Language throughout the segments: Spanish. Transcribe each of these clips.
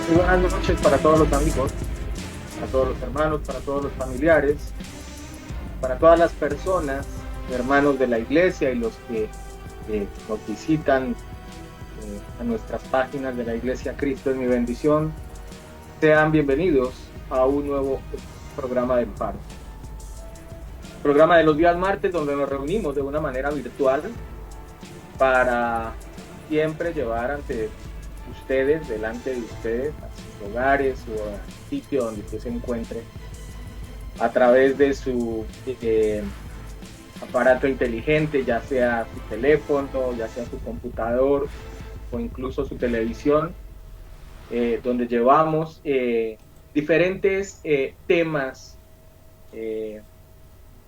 Muy buenas noches para todos los amigos, para todos los hermanos, para todos los familiares, para todas las personas, hermanos de la iglesia y los que nos visitan a nuestras páginas de la iglesia Cristo es mi bendición. Sean bienvenidos a un nuevo programa del Faro. Programa de los días martes donde nos reunimos de una manera virtual para siempre llevar ante ustedes, delante de ustedes, a sus hogares o al sitio donde usted se encuentre, a través de su aparato inteligente, ya sea su teléfono, ya sea su computador o incluso su televisión, donde llevamos diferentes temas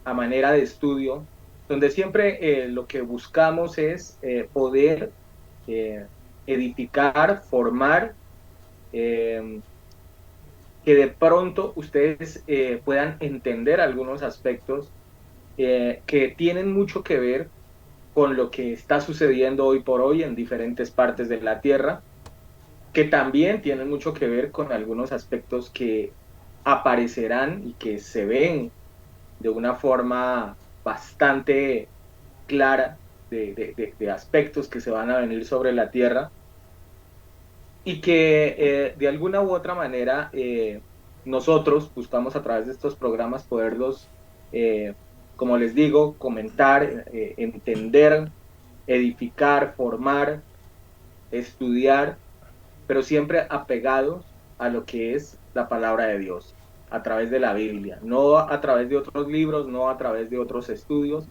a manera de estudio, donde siempre lo que buscamos es poder edificar, formar, que de pronto ustedes puedan entender algunos aspectos que tienen mucho que ver con lo que está sucediendo hoy por hoy en diferentes partes de la Tierra, que también tienen mucho que ver con algunos aspectos que aparecerán y que se ven de una forma bastante clara de aspectos que se van a venir sobre la Tierra y que de alguna u otra manera nosotros buscamos a través de estos programas poderlos, eh, como les digo, comentar, entender, edificar, formar, estudiar, pero siempre apegados a lo que es la palabra de Dios, a través de la Biblia, no a través de otros libros, no a través de otros estudios,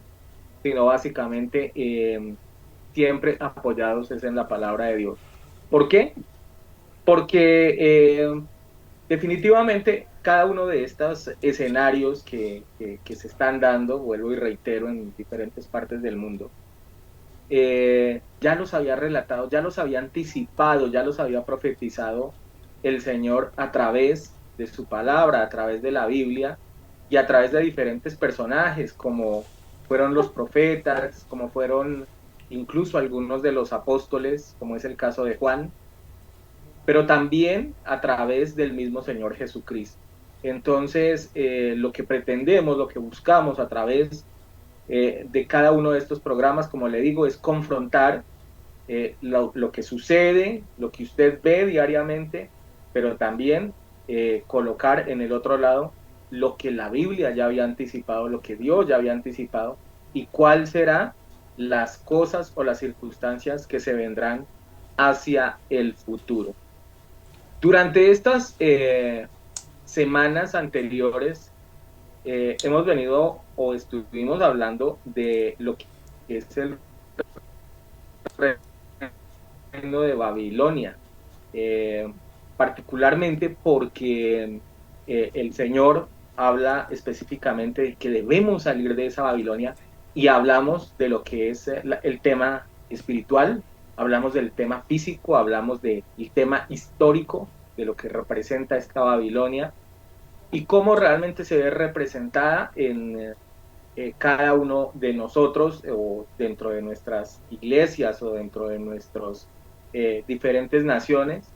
sino básicamente siempre apoyados es en la palabra de Dios. ¿Por qué? Porque definitivamente cada uno de estos escenarios que se están dando, vuelvo y reitero, en diferentes partes del mundo, ya los había relatado, ya los había anticipado, ya los había profetizado el Señor a través de su palabra, a través de la Biblia y a través de diferentes personajes, como fueron los profetas, como fueron incluso algunos de los apóstoles, como es el caso de Juan, pero también a través del mismo Señor Jesucristo. Entonces, lo que pretendemos, lo que buscamos a través de cada uno de estos programas, como le digo, es confrontar lo que sucede, lo que usted ve diariamente, pero también colocar en el otro lado lo que la Biblia ya había anticipado, lo que Dios ya había anticipado, y cuál será las cosas o las circunstancias que se vendrán hacia el futuro. Durante estas semanas anteriores hemos venido o estuvimos hablando de lo que es el reino de Babilonia, eh, particularmente porque el Señor habla específicamente de que debemos salir de esa Babilonia y hablamos de lo que es el tema espiritual, hablamos del tema físico, hablamos del tema histórico de lo que representa esta Babilonia y cómo realmente se ve representada en cada uno de nosotros o dentro de nuestras iglesias o dentro de nuestras diferentes naciones.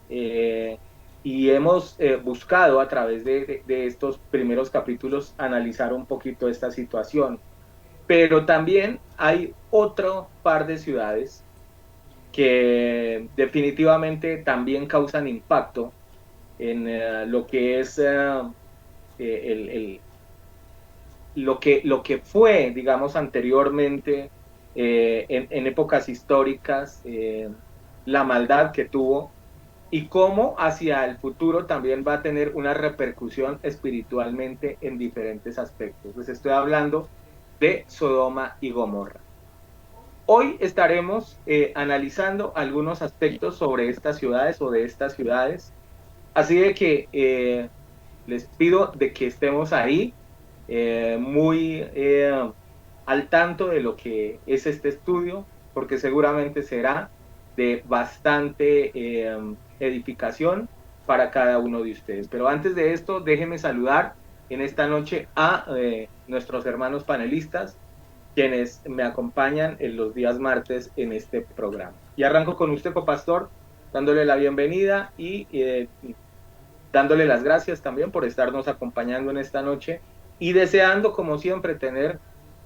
Eh, y hemos buscado a través de estos primeros capítulos analizar un poquito esta situación. Pero también hay otro par de ciudades que definitivamente también causan impacto en lo que es el, lo que fue, digamos, anteriormente, en épocas históricas, la maldad que tuvo y cómo hacia el futuro también va a tener una repercusión espiritualmente en diferentes aspectos. Pues estoy hablando de Sodoma y Gomorra. Hoy estaremos analizando algunos aspectos sobre estas ciudades o de estas ciudades. Así de que les pido de que estemos ahí muy al tanto de lo que es este estudio, porque seguramente será de bastante edificación para cada uno de ustedes. Pero antes de esto, déjenme saludar en esta noche a nuestros hermanos panelistas, quienes me acompañan en los días martes en este programa. Y arranco con usted, copastor, dándole la bienvenida y dándole las gracias también por estarnos acompañando en esta noche y deseando, como siempre, tener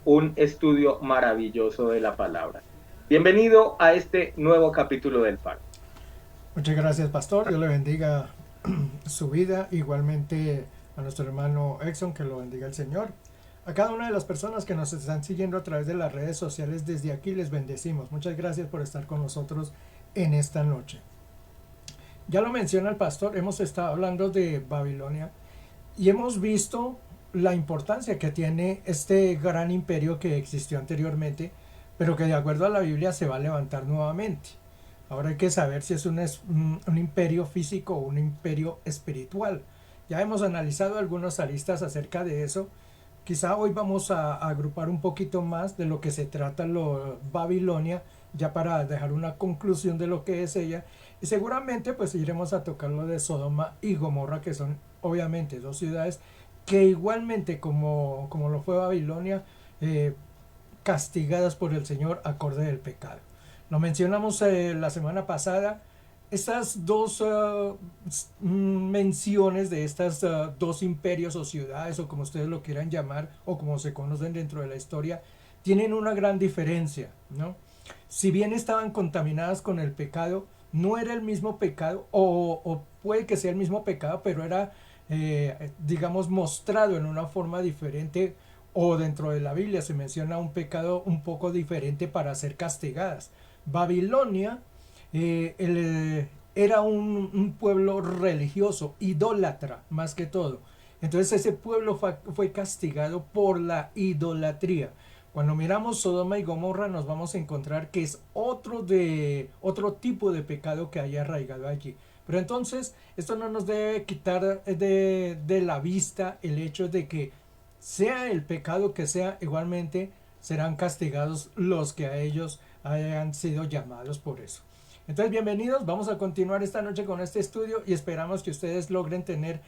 un estudio maravilloso de la palabra. Bienvenido a este nuevo capítulo del Faro. Muchas gracias, pastor. Dios le bendiga su vida. Igualmente a nuestro hermano Exxon, que lo bendiga el Señor. A cada una de las personas que nos están siguiendo a través de las redes sociales, desde aquí les bendecimos. Muchas gracias por estar con nosotros en esta noche. Ya lo menciona el pastor, hemos estado hablando de Babilonia y hemos visto la importancia que tiene este gran imperio que existió anteriormente, pero que de acuerdo a la Biblia se va a levantar nuevamente. Ahora hay que saber si es un imperio físico o un imperio espiritual. Ya hemos analizado algunos aristas acerca de eso. Quizá hoy vamos a agrupar un poquito más de lo que se trata Babilonia, ya para dejar una conclusión de lo que es ella. Y seguramente pues iremos a tocar lo de Sodoma y Gomorra, que son obviamente dos ciudades que igualmente como lo fue Babilonia, castigadas por el Señor acorde del pecado. Lo mencionamos la semana pasada. Estas dos menciones de estas dos imperios o ciudades, o como ustedes lo quieran llamar, o como se conocen dentro de la historia, tienen una gran diferencia, ¿no? Si bien estaban contaminadas con el pecado, no era el mismo pecado, o puede que sea el mismo pecado, pero era, digamos, mostrado en una forma diferente, o dentro de la Biblia se menciona un pecado un poco diferente para ser castigadas. Babilonia era un pueblo religioso, idólatra más que todo. Entonces ese pueblo fue castigado por la idolatría. Cuando miramos Sodoma y Gomorra nos vamos a encontrar que es otro tipo de pecado que hay arraigado allí. Pero entonces esto no nos debe quitar de la vista el hecho de que sea el pecado que sea, igualmente serán castigados los que a ellos hayan sido llamados por eso. Entonces, bienvenidos, vamos a continuar esta noche con este estudio y esperamos que ustedes logren tener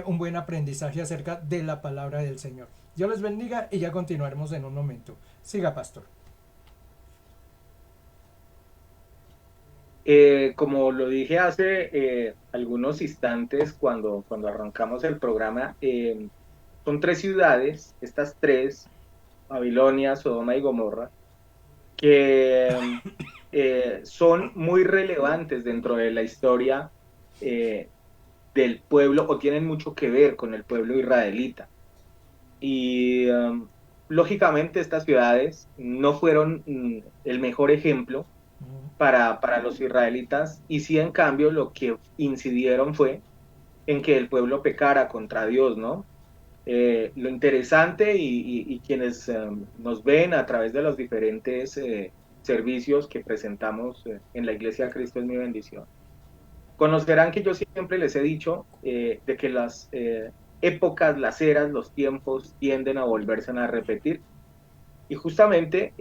un buen aprendizaje acerca de la palabra del Señor. Dios les bendiga y ya continuaremos en un momento. Siga, pastor. Como lo dije hace algunos instantes cuando arrancamos el programa, son tres ciudades, estas tres, Babilonia, Sodoma y Gomorra, que son muy relevantes dentro de la historia eh, del pueblo o tienen mucho que ver con el pueblo israelita. Y lógicamente estas ciudades no fueron el mejor ejemplo para los israelitas y sí en cambio lo que incidieron fue en que el pueblo pecara contra Dios, ¿no? Lo interesante y quienes nos ven a través de los diferentes servicios que presentamos en la Iglesia Cristo es mi bendición, conocerán que yo siempre les he dicho de que las épocas, las eras, los tiempos tienden a volverse a repetir y justamente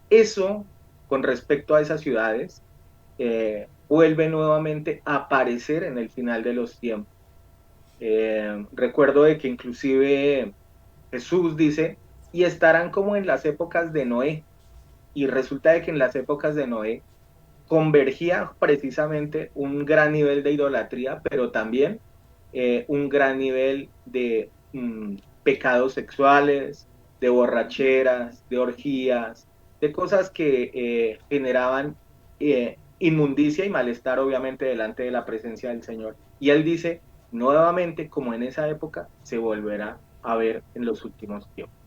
eso con respecto a esas ciudades vuelve nuevamente a aparecer en el final de los tiempos. Recuerdo de que inclusive Jesús dice, y estarán como en las épocas de Noé, y resulta de que en las épocas de Noé convergía precisamente un gran nivel de idolatría, pero también un gran nivel de pecados sexuales, de borracheras, de orgías, de cosas que generaban inmundicia y malestar obviamente delante de la presencia del Señor. Y él dice, nuevamente, como en esa época, se volverá a ver en los últimos tiempos.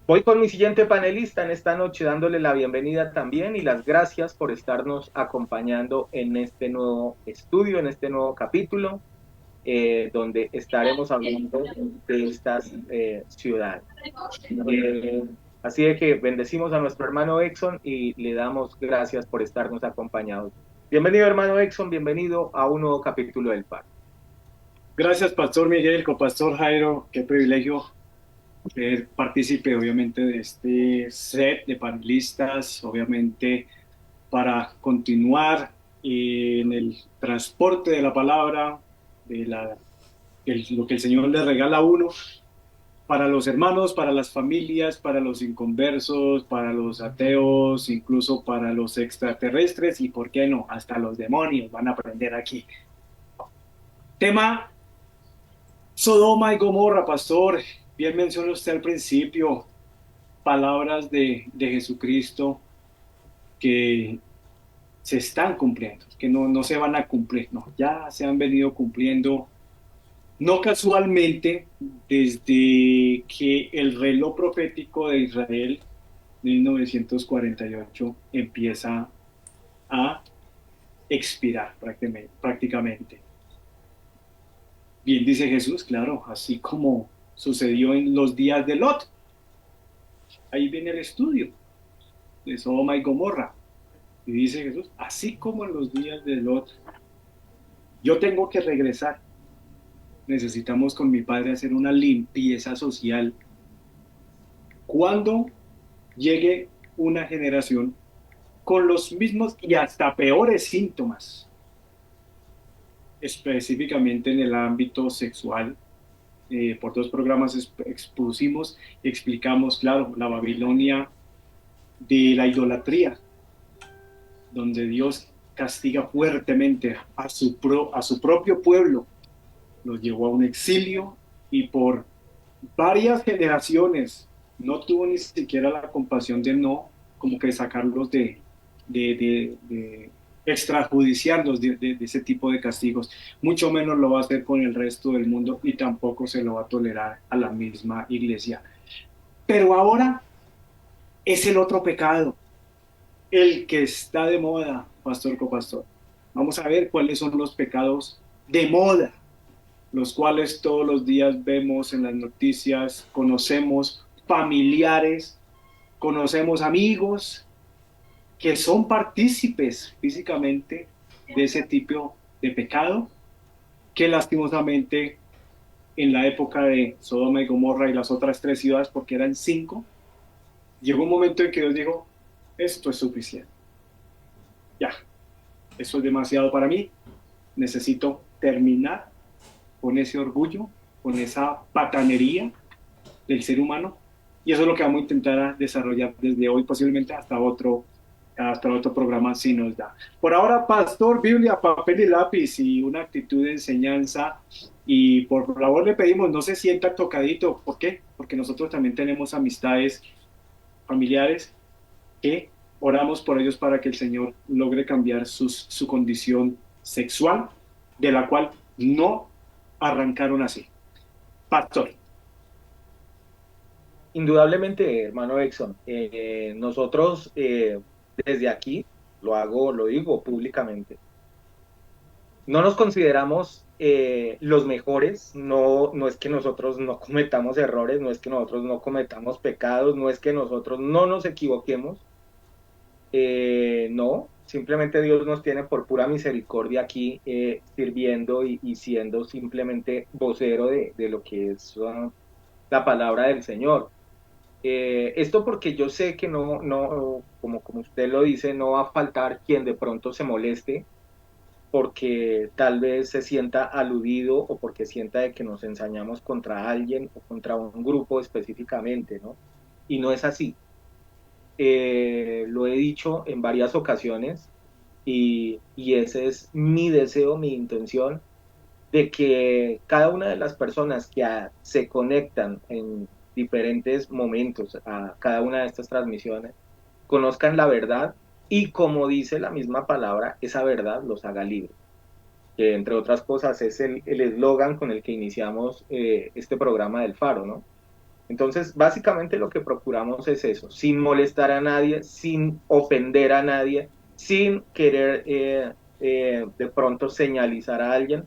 Voy con mi siguiente panelista en esta noche, dándole la bienvenida también y las gracias por estarnos acompañando en este nuevo estudio, en este nuevo capítulo, donde estaremos hablando de estas ciudades. Así de que bendecimos a nuestro hermano Exxon y le damos gracias por estarnos acompañados. Bienvenido, hermano Exxon, bienvenido a un nuevo capítulo del PAR. Gracias, Pastor Miguel, Copastor Jairo. Qué privilegio ser partícipe, obviamente, de este set de panelistas, obviamente, para continuar en el transporte de la palabra, lo que el Señor le regala a uno. para los hermanos, para las familias, para los inconversos, para los ateos, incluso para los extraterrestres y, ¿por qué no? Hasta los demonios van a aprender aquí. Tema Sodoma y Gomorra, pastor. Bien mencionó usted al principio palabras de Jesucristo que se están cumpliendo, que no se van a cumplir, no, ya se han venido cumpliendo. No casualmente, desde que el reloj profético de Israel, 1948, empieza a expirar prácticamente. Bien dice Jesús, claro, así como sucedió en los días de Lot. Ahí viene el estudio de Sodoma y Gomorra. Y dice Jesús, así como en los días de Lot, yo tengo que regresar. Necesitamos con mi padre hacer una limpieza social. Cuando llegue una generación con los mismos y hasta peores síntomas, específicamente en el ámbito sexual. Por dos programas expusimos y explicamos, claro, la Babilonia de la idolatría, donde Dios castiga fuertemente a su propio pueblo, los llevó a un exilio y por varias generaciones no tuvo ni siquiera la compasión de no, como que sacarlos de extrajudiciarlos de ese tipo de castigos. Mucho menos lo va a hacer con el resto del mundo y tampoco se lo va a tolerar a la misma iglesia. Pero ahora es el otro pecado, el que está de moda, pastor copastor. Vamos a ver cuáles son los pecados de moda, los cuales todos los días vemos en las noticias, conocemos familiares, conocemos amigos que son partícipes físicamente de ese tipo de pecado, que lastimosamente en la época de Sodoma y Gomorra y las otras tres ciudades, porque eran cinco, llegó un momento en que Dios dijo, esto es suficiente. Ya, eso es demasiado para mí. Necesito terminar con ese orgullo, con esa patanería del ser humano. Y eso es lo que vamos a intentar desarrollar desde hoy, posiblemente hasta otro programa si nos da. Por ahora, pastor, Biblia, papel y lápiz y una actitud de enseñanza. Y por favor le pedimos, no se sienta tocadito. ¿Por qué? Porque nosotros también tenemos amistades familiares que oramos por ellos para que el Señor logre cambiar su condición sexual, de la cual no arrancaron así. Pastor. Indudablemente, hermano Exxon, nosotros desde aquí, lo digo públicamente, no nos consideramos los mejores, no es que nosotros no cometamos errores, no es que nosotros no cometamos pecados, no es que nosotros no nos equivoquemos, no, simplemente Dios nos tiene por pura misericordia aquí sirviendo y siendo simplemente vocero de lo que es la palabra del Señor. Esto porque yo sé que como usted lo dice, no va a faltar quien de pronto se moleste porque tal vez se sienta aludido o porque sienta de que nos ensañamos contra alguien o contra un grupo específicamente, ¿no? Y no es así. Lo he dicho en varias ocasiones y ese es mi deseo, mi intención, de que cada una de las personas que se conectan en diferentes momentos a cada una de estas transmisiones conozcan la verdad y como dice la misma palabra, esa verdad los haga libres. Que entre otras cosas es el eslogan con el que iniciamos este programa del Faro, ¿no? Entonces, básicamente lo que procuramos es eso, sin molestar a nadie, sin ofender a nadie, sin querer de pronto señalizar a alguien,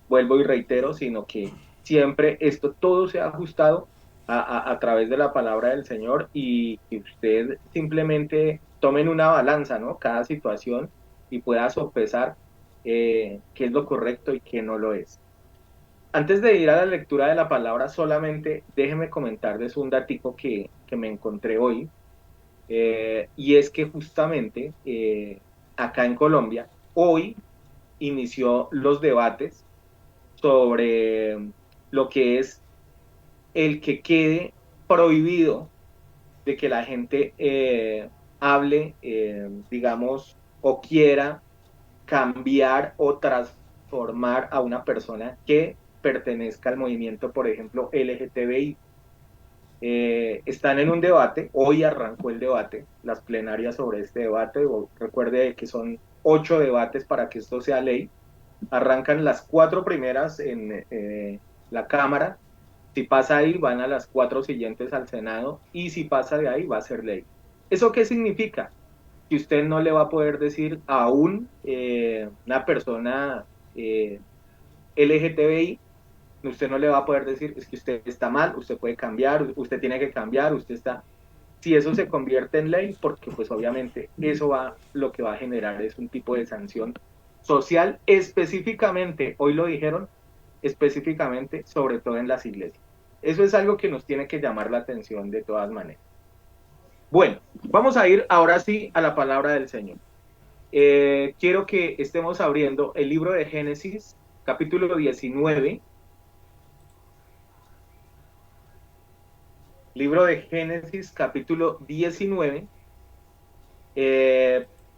vuelvo y reitero, sino que siempre esto todo se ha ajustado a través de la palabra del Señor y que usted simplemente tomen una balanza, ¿no? Cada situación y pueda sopesar qué es lo correcto y qué no lo es. Antes de ir a la lectura de la palabra, solamente déjeme comentarles un datico que me encontré hoy, y es que justamente acá en Colombia, hoy inició los debates sobre lo que es el que quede prohibido de que la gente hable, digamos, o quiera cambiar o transformar a una persona que pertenezca al movimiento, por ejemplo, LGTBI. Están en un debate, hoy arrancó el debate, las plenarias sobre este debate, recuerde que son 8 debates para que esto sea ley, arrancan las 4 primeras en la Cámara, si pasa ahí van a las 4 siguientes al Senado y si pasa de ahí va a ser ley. ¿Eso qué significa? Que usted no le va a poder decir a una persona LGTBI, usted no le va a poder decir, es que usted está mal, usted puede cambiar, usted tiene que cambiar, usted está... Si eso se convierte en ley, porque pues obviamente eso lo que va a generar es un tipo de sanción social específicamente, hoy lo dijeron, específicamente, sobre todo en las iglesias. Eso es algo que nos tiene que llamar la atención de todas maneras. Bueno, vamos a ir ahora sí a la palabra del Señor. Quiero que estemos abriendo el libro de Génesis, capítulo 19. Libro de Génesis, capítulo 19,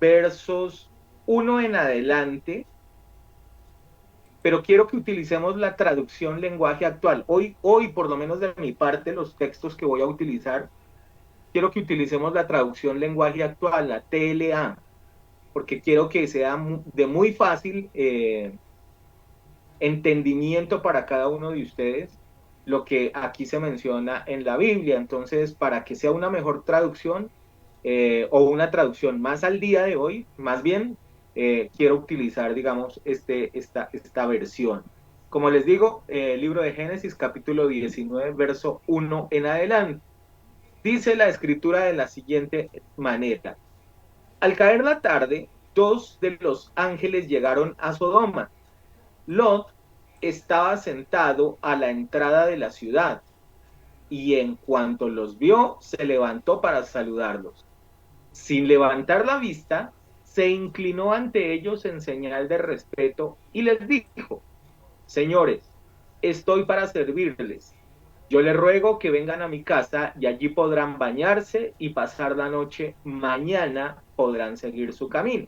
versos 1 en adelante, pero quiero que utilicemos la traducción lenguaje actual. Hoy, por lo menos de mi parte, los textos que voy a utilizar, quiero que utilicemos la traducción lenguaje actual, la TLA, porque quiero que sea de muy fácil entendimiento para cada uno de ustedes lo que aquí se menciona en la Biblia. Entonces, para que sea una mejor traducción o una traducción más al día de hoy, más bien quiero utilizar, digamos, esta versión. Como les digo, libro de Génesis, capítulo 19, verso 1 en adelante. Dice la escritura de la siguiente manera. Al caer la tarde, 2 de los ángeles llegaron a Sodoma. Lot estaba sentado a la entrada de la ciudad y en cuanto los vio, se levantó para saludarlos. Sin levantar la vista, se inclinó ante ellos en señal de respeto y les dijo: Señores, estoy para servirles. Yo les ruego que vengan a mi casa y allí podrán bañarse y pasar la noche. Mañana podrán seguir su camino.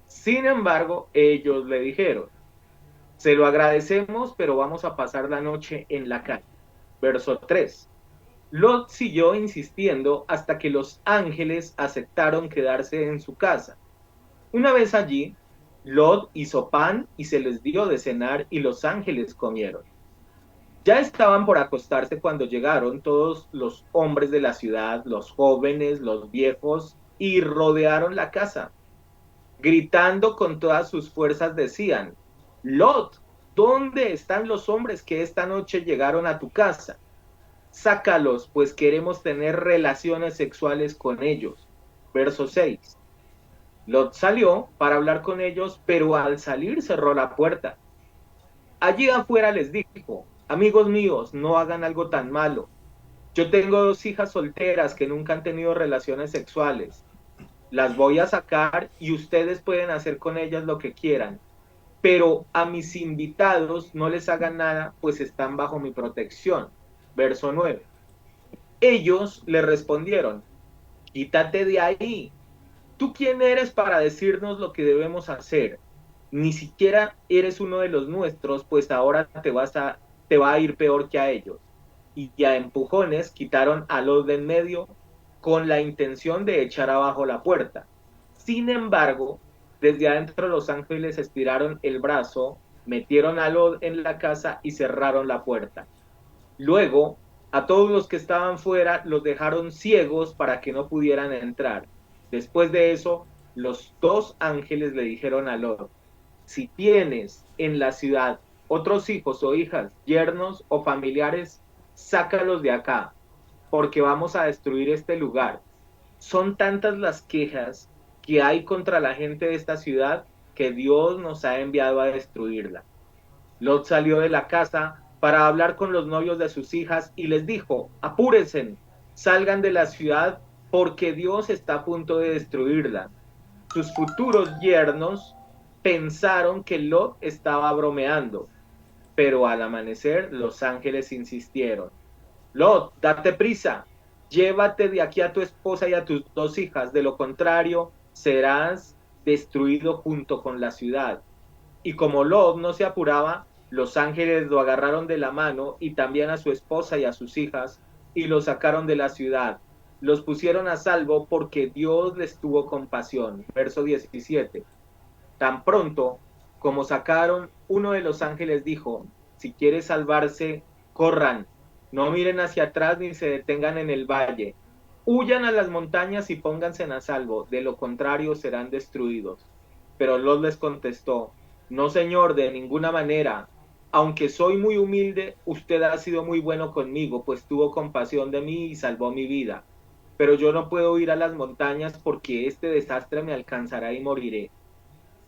Sin embargo, ellos le dijeron: se lo agradecemos, pero vamos a pasar la noche en la calle. Verso 3. Lot siguió insistiendo hasta que los ángeles aceptaron quedarse en su casa. Una vez allí, Lot hizo pan y se les dio de cenar y los ángeles comieron. Ya estaban por acostarse cuando llegaron todos los hombres de la ciudad, los jóvenes, los viejos, y rodearon la casa. Gritando con todas sus fuerzas decían: Lot, ¿dónde están los hombres que esta noche llegaron a tu casa? Sácalos, pues queremos tener relaciones sexuales con ellos. Verso 6. Lot salió para hablar con ellos, pero al salir cerró la puerta. Allí afuera les dijo: amigos míos, no hagan algo tan malo. Yo tengo 2 hijas solteras que nunca han tenido relaciones sexuales. Las voy a sacar y ustedes pueden hacer con ellas lo que quieran. Pero a mis invitados no les hagan nada, pues están bajo mi protección. Verso 9. Ellos le respondieron: quítate de ahí. ¿Tú quién eres para decirnos lo que debemos hacer? Ni siquiera eres uno de los nuestros, pues ahora te va a ir peor que a ellos. Y a empujones quitaron a Lot de en medio con la intención de echar abajo la puerta. Sin embargo, desde adentro los ángeles estiraron el brazo, metieron a Lot en la casa y cerraron la puerta. Luego, a todos los que estaban fuera los dejaron ciegos para que no pudieran entrar. Después de eso, los 2 ángeles le dijeron a Lot: si tienes en la ciudad otros hijos o hijas, yernos o familiares, sácalos de acá, porque vamos a destruir este lugar. Son tantas las quejas que hay contra la gente de esta ciudad que Dios nos ha enviado a destruirla. Lot salió de la casa para hablar con los novios de sus hijas y les dijo: apúrense, salgan de la ciudad porque Dios está a punto de destruirla. Sus futuros yernos pensaron que Lot estaba bromeando, pero al amanecer los ángeles insistieron: Lot, date prisa, llévate de aquí a tu esposa y a tus dos hijas, de lo contrario serás destruido junto con la ciudad. Y como Lot no se apuraba, los ángeles lo agarraron de la mano y también a su esposa y a sus hijas y lo sacaron de la ciudad. Los pusieron a salvo porque Dios les tuvo compasión. Verso 17. Tan pronto como sacaron, uno de los ángeles dijo, si quiere salvarse, corran, no miren hacia atrás ni se detengan en el valle, huyan a las montañas y pónganse a salvo, de lo contrario serán destruidos. Pero Lot les contestó, no señor, de ninguna manera, aunque soy muy humilde, usted ha sido muy bueno conmigo, pues tuvo compasión de mí y salvó mi vida. Pero yo no puedo ir a las montañas porque este desastre me alcanzará y moriré.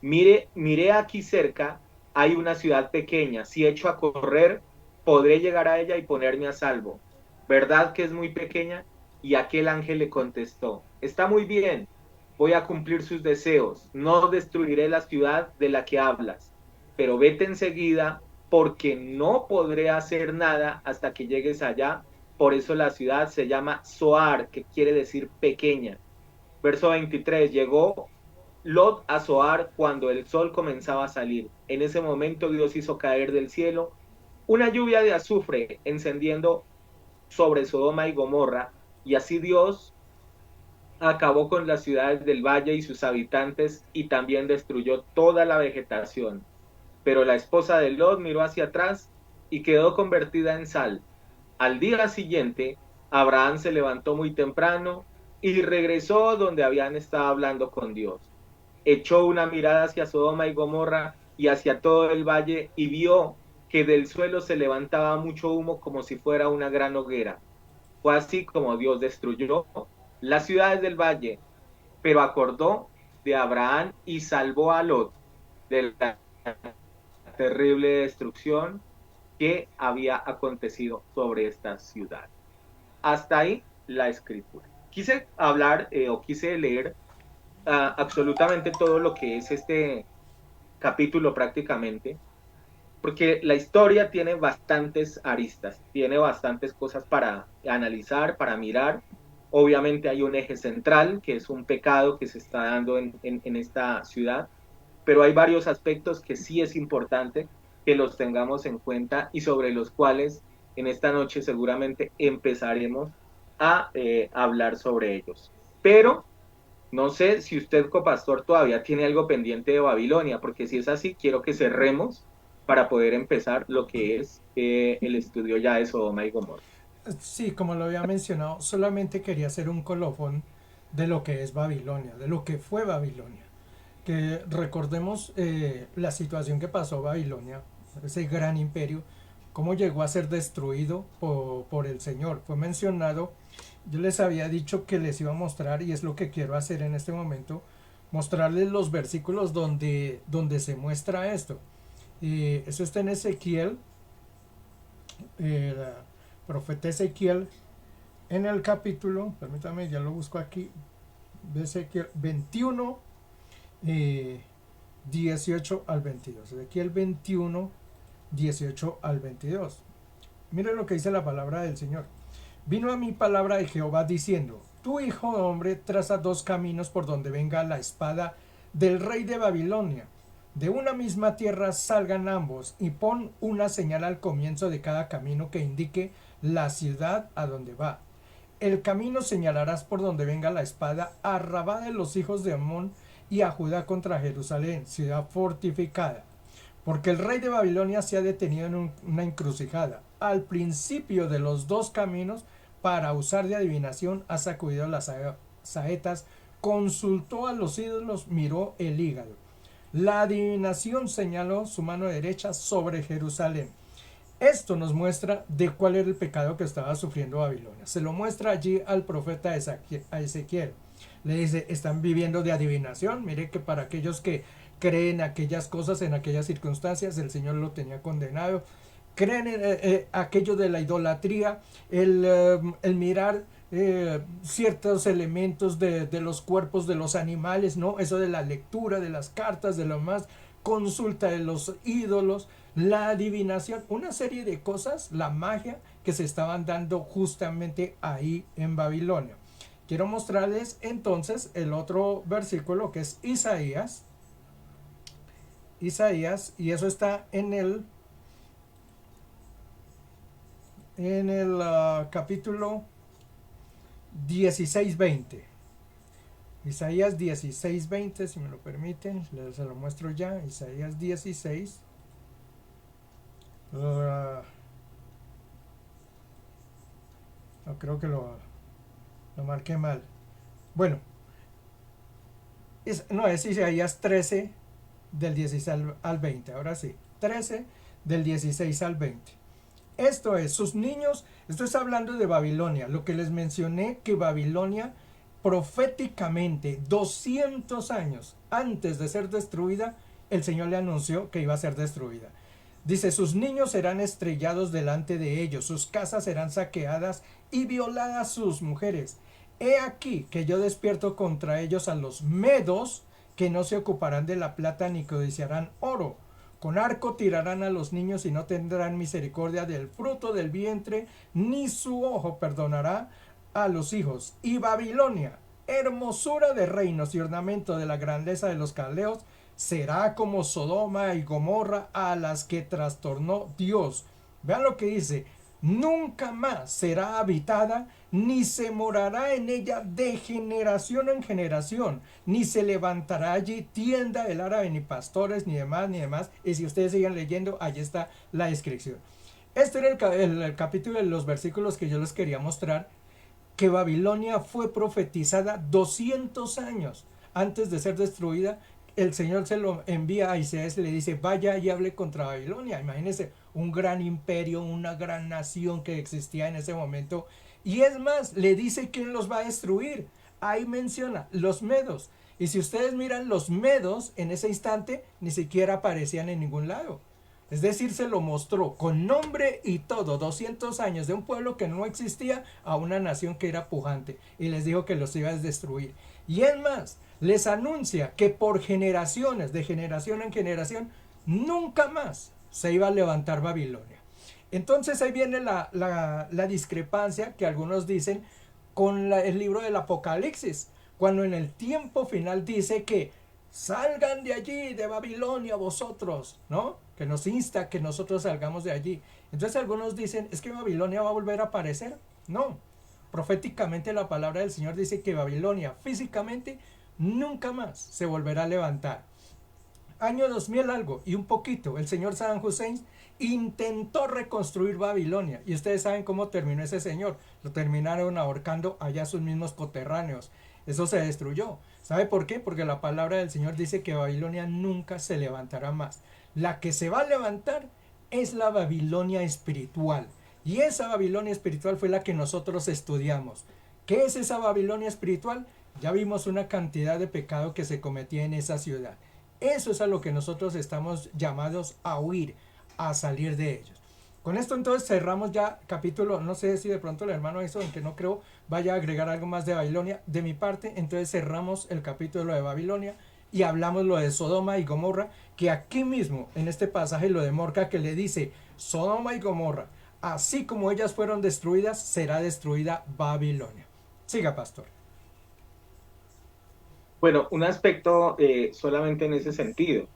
Mire aquí cerca, hay una ciudad pequeña. Si echo a correr, podré llegar a ella y ponerme a salvo. ¿Verdad que es muy pequeña? Y aquel ángel le contestó, está muy bien, voy a cumplir sus deseos, no destruiré la ciudad de la que hablas, pero vete enseguida porque no podré hacer nada hasta que llegues allá. Por eso la ciudad se llama Zoar, que quiere decir pequeña. Verso 23, llegó Lot a Zoar cuando el sol comenzaba a salir. En ese momento Dios hizo caer del cielo una lluvia de azufre, encendiendo sobre Sodoma y Gomorra, y así Dios acabó con las ciudades del valle y sus habitantes, y también destruyó toda la vegetación. Pero la esposa de Lot miró hacia atrás y quedó convertida en sal. Al día siguiente, Abraham se levantó muy temprano y regresó donde habían estado hablando con Dios. Echó una mirada hacia Sodoma y Gomorra y hacia todo el valle y vio que del suelo se levantaba mucho humo como si fuera una gran hoguera. Fue así como Dios destruyó las ciudades del valle, pero acordó de Abraham y salvó a Lot de la terrible destrucción que había acontecido sobre esta ciudad. Hasta ahí la escritura. Quise hablar o quise leer absolutamente todo lo que es este capítulo prácticamente, porque la historia tiene bastantes aristas, tiene bastantes cosas para analizar, para mirar. Obviamente hay un eje central, que es un pecado que se está dando en esta ciudad, pero hay varios aspectos que sí es importante que los tengamos en cuenta y sobre los cuales en esta noche seguramente empezaremos a hablar sobre ellos. Pero no sé si usted, copastor, todavía tiene algo pendiente de Babilonia, porque si es así, quiero que cerremos para poder empezar lo que es el estudio ya de Sodoma y Gomorra. Sí, como lo había mencionado, solamente quería hacer un colofón de lo que es Babilonia, de lo que fue Babilonia. Que recordemos la situación que pasó Babilonia, ese gran imperio, cómo llegó a ser destruido por el Señor. Fue mencionado, yo les había dicho que les iba a mostrar, y es lo que quiero hacer en este momento, mostrarles los versículos donde se muestra esto. Eso está en Ezequiel, el profeta Ezequiel, en el capítulo, permítame, ya lo busco aquí, de Ezequiel 21, 18 al 22. Ezequiel 21, 18 al 22. Miren lo que dice la palabra del Señor. Vino a mi palabra de Jehová diciendo, tú, hijo de hombre, traza dos caminos por donde venga la espada del rey de Babilonia. De una misma tierra salgan ambos, y pon una señal al comienzo de cada camino que indique la ciudad a donde va. El camino señalarás por donde venga la espada a Rabá de los hijos de Amón y a Judá contra Jerusalén, ciudad fortificada. Porque el rey de Babilonia se ha detenido en una encrucijada. Al principio de los dos caminos, para usar de adivinación, ha sacudido las saetas, consultó a los ídolos, miró el hígado. La adivinación señaló su mano derecha sobre Jerusalén. Esto nos muestra de cuál era el pecado que estaba sufriendo Babilonia. Se lo muestra allí al profeta Ezequiel. Le dice, están viviendo de adivinación. Mire que para aquellos que creen aquellas cosas en aquellas circunstancias, el Señor lo tenía condenado. Creen en aquello de la idolatría, el mirar ciertos elementos de los cuerpos de los animales, ¿no? Eso de la lectura, de las cartas, de lo más, consulta de los ídolos, la adivinación, una serie de cosas, la magia que se estaban dando justamente ahí en Babilonia. Quiero mostrarles entonces el otro versículo que es Isaías, y eso está en el capítulo 16:20. Isaías 16:20, si me lo permiten, se lo muestro ya. Isaías 16. No, creo que lo marqué mal. Bueno, es Isaías 13 del 16 al 20. Ahora sí, 13 del 16 al 20. Esto es, sus niños, esto está hablando de Babilonia, lo que les mencioné, que Babilonia proféticamente 200 años antes de ser destruida, el Señor le anunció que iba a ser destruida. Dice, sus niños serán estrellados delante de ellos, sus casas serán saqueadas y violadas sus mujeres. He aquí que yo despierto contra ellos a los medos, que no se ocuparán de la plata ni codiciarán oro. Con arco tirarán a los niños y no tendrán misericordia del fruto del vientre, ni su ojo perdonará a los hijos. Y Babilonia, hermosura de reinos y ornamento de la grandeza de los caldeos, será como Sodoma y Gomorra, a las que trastornó Dios. Vean lo que dice: nunca más será habitada, ni se morará en ella de generación en generación, ni se levantará allí tienda del árabe, ni pastores, ni demás. Y si ustedes siguen leyendo, allí está la descripción. Este era el capítulo de los versículos que yo les quería mostrar, que Babilonia fue profetizada 200 años antes de ser destruida. El Señor se lo envía a Isaías y le dice, vaya y hable contra Babilonia. Imagínense, un gran imperio, una gran nación que existía en ese momento. Y es más, le dice quién los va a destruir. Ahí menciona los medos. Y si ustedes miran, los medos en ese instante ni siquiera aparecían en ningún lado. Es decir, se lo mostró con nombre y todo, 200 años de un pueblo que no existía a una nación que era pujante. Y les dijo que los iba a destruir. Y es más, les anuncia que por generaciones, de generación en generación, nunca más se iba a levantar Babilonia. Entonces ahí viene la discrepancia que algunos dicen con el libro del Apocalipsis, cuando en el tiempo final dice que salgan de allí, de Babilonia, vosotros, ¿no? Que nos insta a que nosotros salgamos de allí. Entonces algunos dicen, ¿es que Babilonia va a volver a aparecer? No. Proféticamente la palabra del Señor dice que Babilonia físicamente nunca más se volverá a levantar. Año 2000 algo y un poquito, el señor Saddam Hussein intentó reconstruir Babilonia. Y ustedes saben cómo terminó ese señor. Lo terminaron ahorcando allá sus mismos coterráneos. Eso se destruyó. ¿Sabe por qué? Porque la palabra del Señor dice que Babilonia nunca se levantará más. La que se va a levantar es la Babilonia espiritual. Y esa Babilonia espiritual fue la que nosotros estudiamos. ¿Qué es esa Babilonia espiritual? Ya vimos una cantidad de pecado que se cometía en esa ciudad. Eso es a lo que nosotros estamos llamados a huir, a salir de ellos. Con esto entonces cerramos ya capítulo, no sé si de pronto el hermano hizo, en que no creo vaya a agregar algo más de Babilonia. De mi parte, entonces cerramos el capítulo de Babilonia y hablamos lo de Sodoma y Gomorra, que aquí mismo en este pasaje lo demarca, que le dice Sodoma y Gomorra, así como ellas fueron destruidas, será destruida Babilonia. Siga, pastor. Bueno, un aspecto solamente en ese sentido.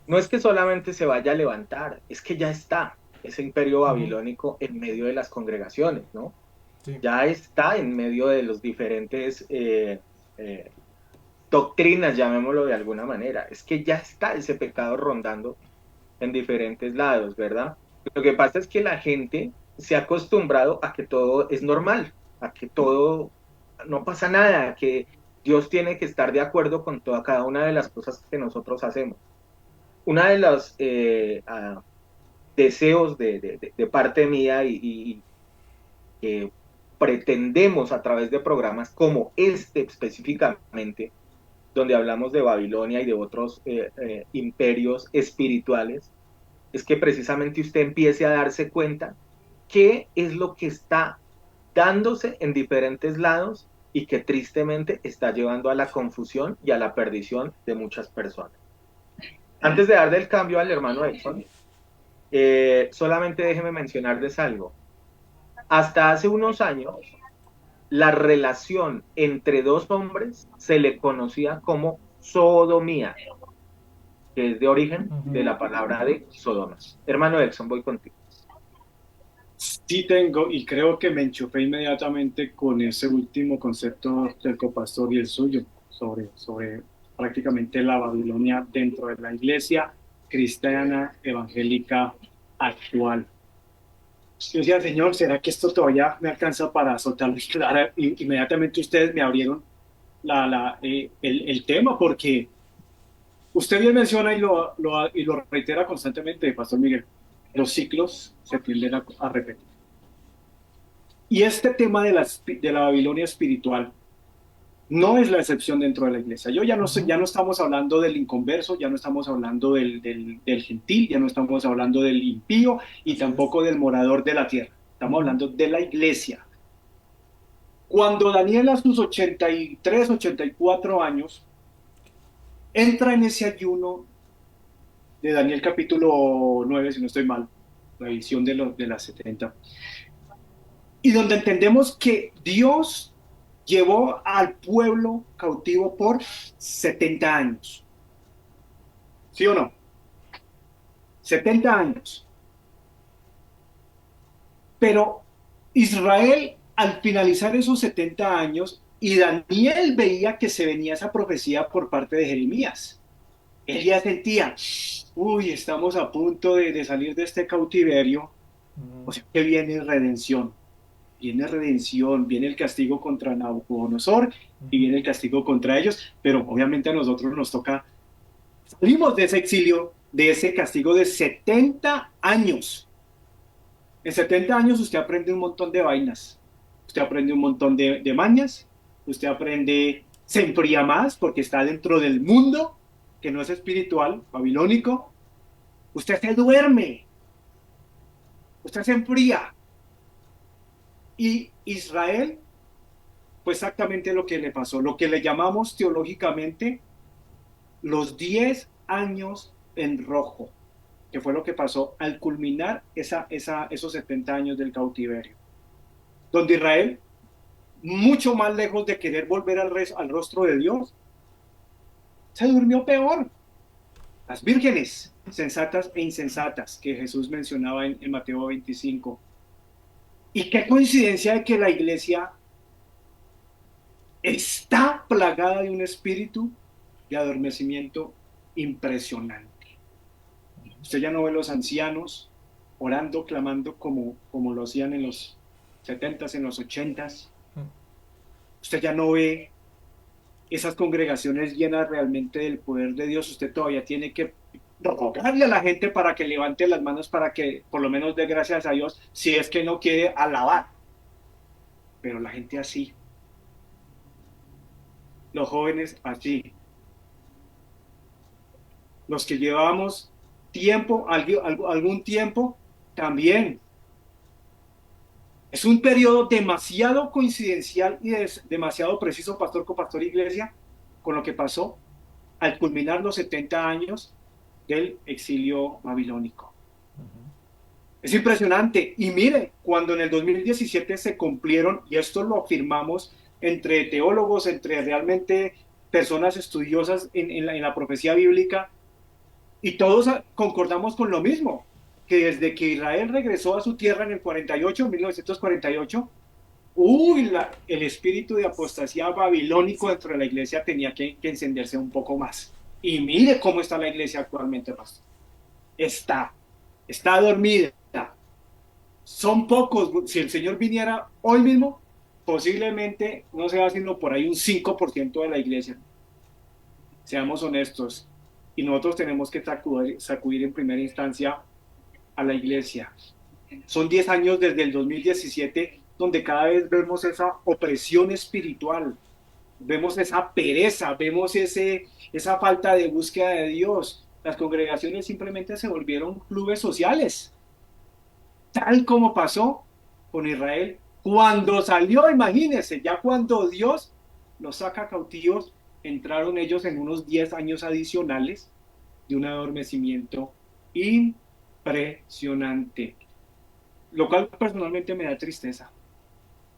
No es que solamente se vaya a levantar, es que ya está ese imperio babilónico en medio de las congregaciones, ¿no? Sí. Ya está en medio de los diferentes doctrinas, llamémoslo de alguna manera. Es que ya está ese pecado rondando en diferentes lados, ¿verdad? Lo que pasa es que la gente se ha acostumbrado a que todo es normal, a que todo no pasa nada, que Dios tiene que estar de acuerdo con toda cada una de las cosas que nosotros hacemos. Una de los deseos de parte mía y que pretendemos a través de programas como este específicamente, donde hablamos de Babilonia y de otros imperios espirituales, es que precisamente usted empiece a darse cuenta qué es lo que está dándose en diferentes lados y que tristemente está llevando a la confusión y a la perdición de muchas personas. Antes de darle el cambio al hermano Edson, solamente déjeme mencionarles algo. Hasta hace unos años, la relación entre dos hombres se le conocía como sodomía, que es de origen de la palabra de Sodoma. Hermano Edson, voy contigo. Sí tengo, y creo que me enchufé inmediatamente con ese último concepto del copastor y el suyo, sobre prácticamente la Babilonia dentro de la iglesia cristiana evangélica actual. Yo decía, Señor, ¿será que esto todavía me alcanza para soltarlo? Y claro, inmediatamente ustedes me abrieron el tema, porque usted bien menciona y lo reitera constantemente, Pastor Miguel, los ciclos se tienden a repetir. Y este tema de la Babilonia espiritual no es la excepción dentro de la iglesia. Ya no estamos hablando del inconverso, ya no estamos hablando del gentil, ya no estamos hablando del impío y tampoco del morador de la tierra. Estamos hablando de la iglesia. Cuando Daniel a sus 83, 84 años entra en ese ayuno de Daniel capítulo 9, si no estoy mal, la edición de las 70, y donde entendemos que Dios llevó al pueblo cautivo por 70 años. ¿Sí o no? 70 años. Pero Israel, al finalizar esos 70 años, y Daniel veía que se venía esa profecía por parte de Jeremías. Él ya sentía, uy, estamos a punto de salir de este cautiverio, o sea que viene redención, viene el castigo contra Nabucodonosor y viene el castigo contra ellos, pero obviamente a nosotros nos toca, salimos de ese exilio, de ese castigo de 70 años. En 70 años usted aprende un montón de vainas, usted aprende un montón de mañas, usted aprende, se enfría más porque está dentro del mundo que no es espiritual, babilónico, usted se duerme, usted se enfría. Y Israel fue exactamente lo que le pasó, lo que le llamamos teológicamente los 10 años en rojo, que fue lo que pasó al culminar esos 70 años del cautiverio, donde Israel, mucho más lejos de querer volver al rostro de Dios, se durmió peor. Las vírgenes sensatas e insensatas que Jesús mencionaba en Mateo 25. Y qué coincidencia de que la iglesia está plagada de un espíritu de adormecimiento impresionante. Usted ya no ve los ancianos orando, clamando como lo hacían en los 70s, en los 80s. Usted ya no ve esas congregaciones llenas realmente del poder de Dios. Usted todavía tiene que rogarle a la gente para que levante las manos, para que por lo menos dé gracias a Dios, si es que no quiere alabar. Pero la gente así, los jóvenes así, los que llevamos tiempo, algún tiempo, también. Es un periodo demasiado coincidencial y demasiado preciso, pastor, copastor, iglesia, con lo que pasó al culminar los 70 años del exilio babilónico. Es impresionante. Y mire, cuando en el 2017 se cumplieron, y esto lo afirmamos entre teólogos, entre realmente personas estudiosas en la profecía bíblica, y todos concordamos con lo mismo, que desde que Israel regresó a su tierra en el 48, 1948, el espíritu de apostasía babilónico dentro de la iglesia tenía que encenderse un poco más. Y mire cómo está la iglesia actualmente, pastor. Está dormida. Son pocos. Si el Señor viniera hoy mismo, posiblemente no se va sino por ahí un 5% de la iglesia. Seamos honestos. Y nosotros tenemos que sacudir en primera instancia a la iglesia. Son 10 años desde el 2017 donde cada vez vemos esa opresión espiritual, vemos esa pereza, vemos esa falta de búsqueda de Dios. Las congregaciones simplemente se volvieron clubes sociales, tal como pasó con Israel cuando salió, imagínense, ya cuando Dios los saca cautivos, entraron ellos en unos 10 años adicionales de un adormecimiento impresionante, lo cual personalmente me da tristeza.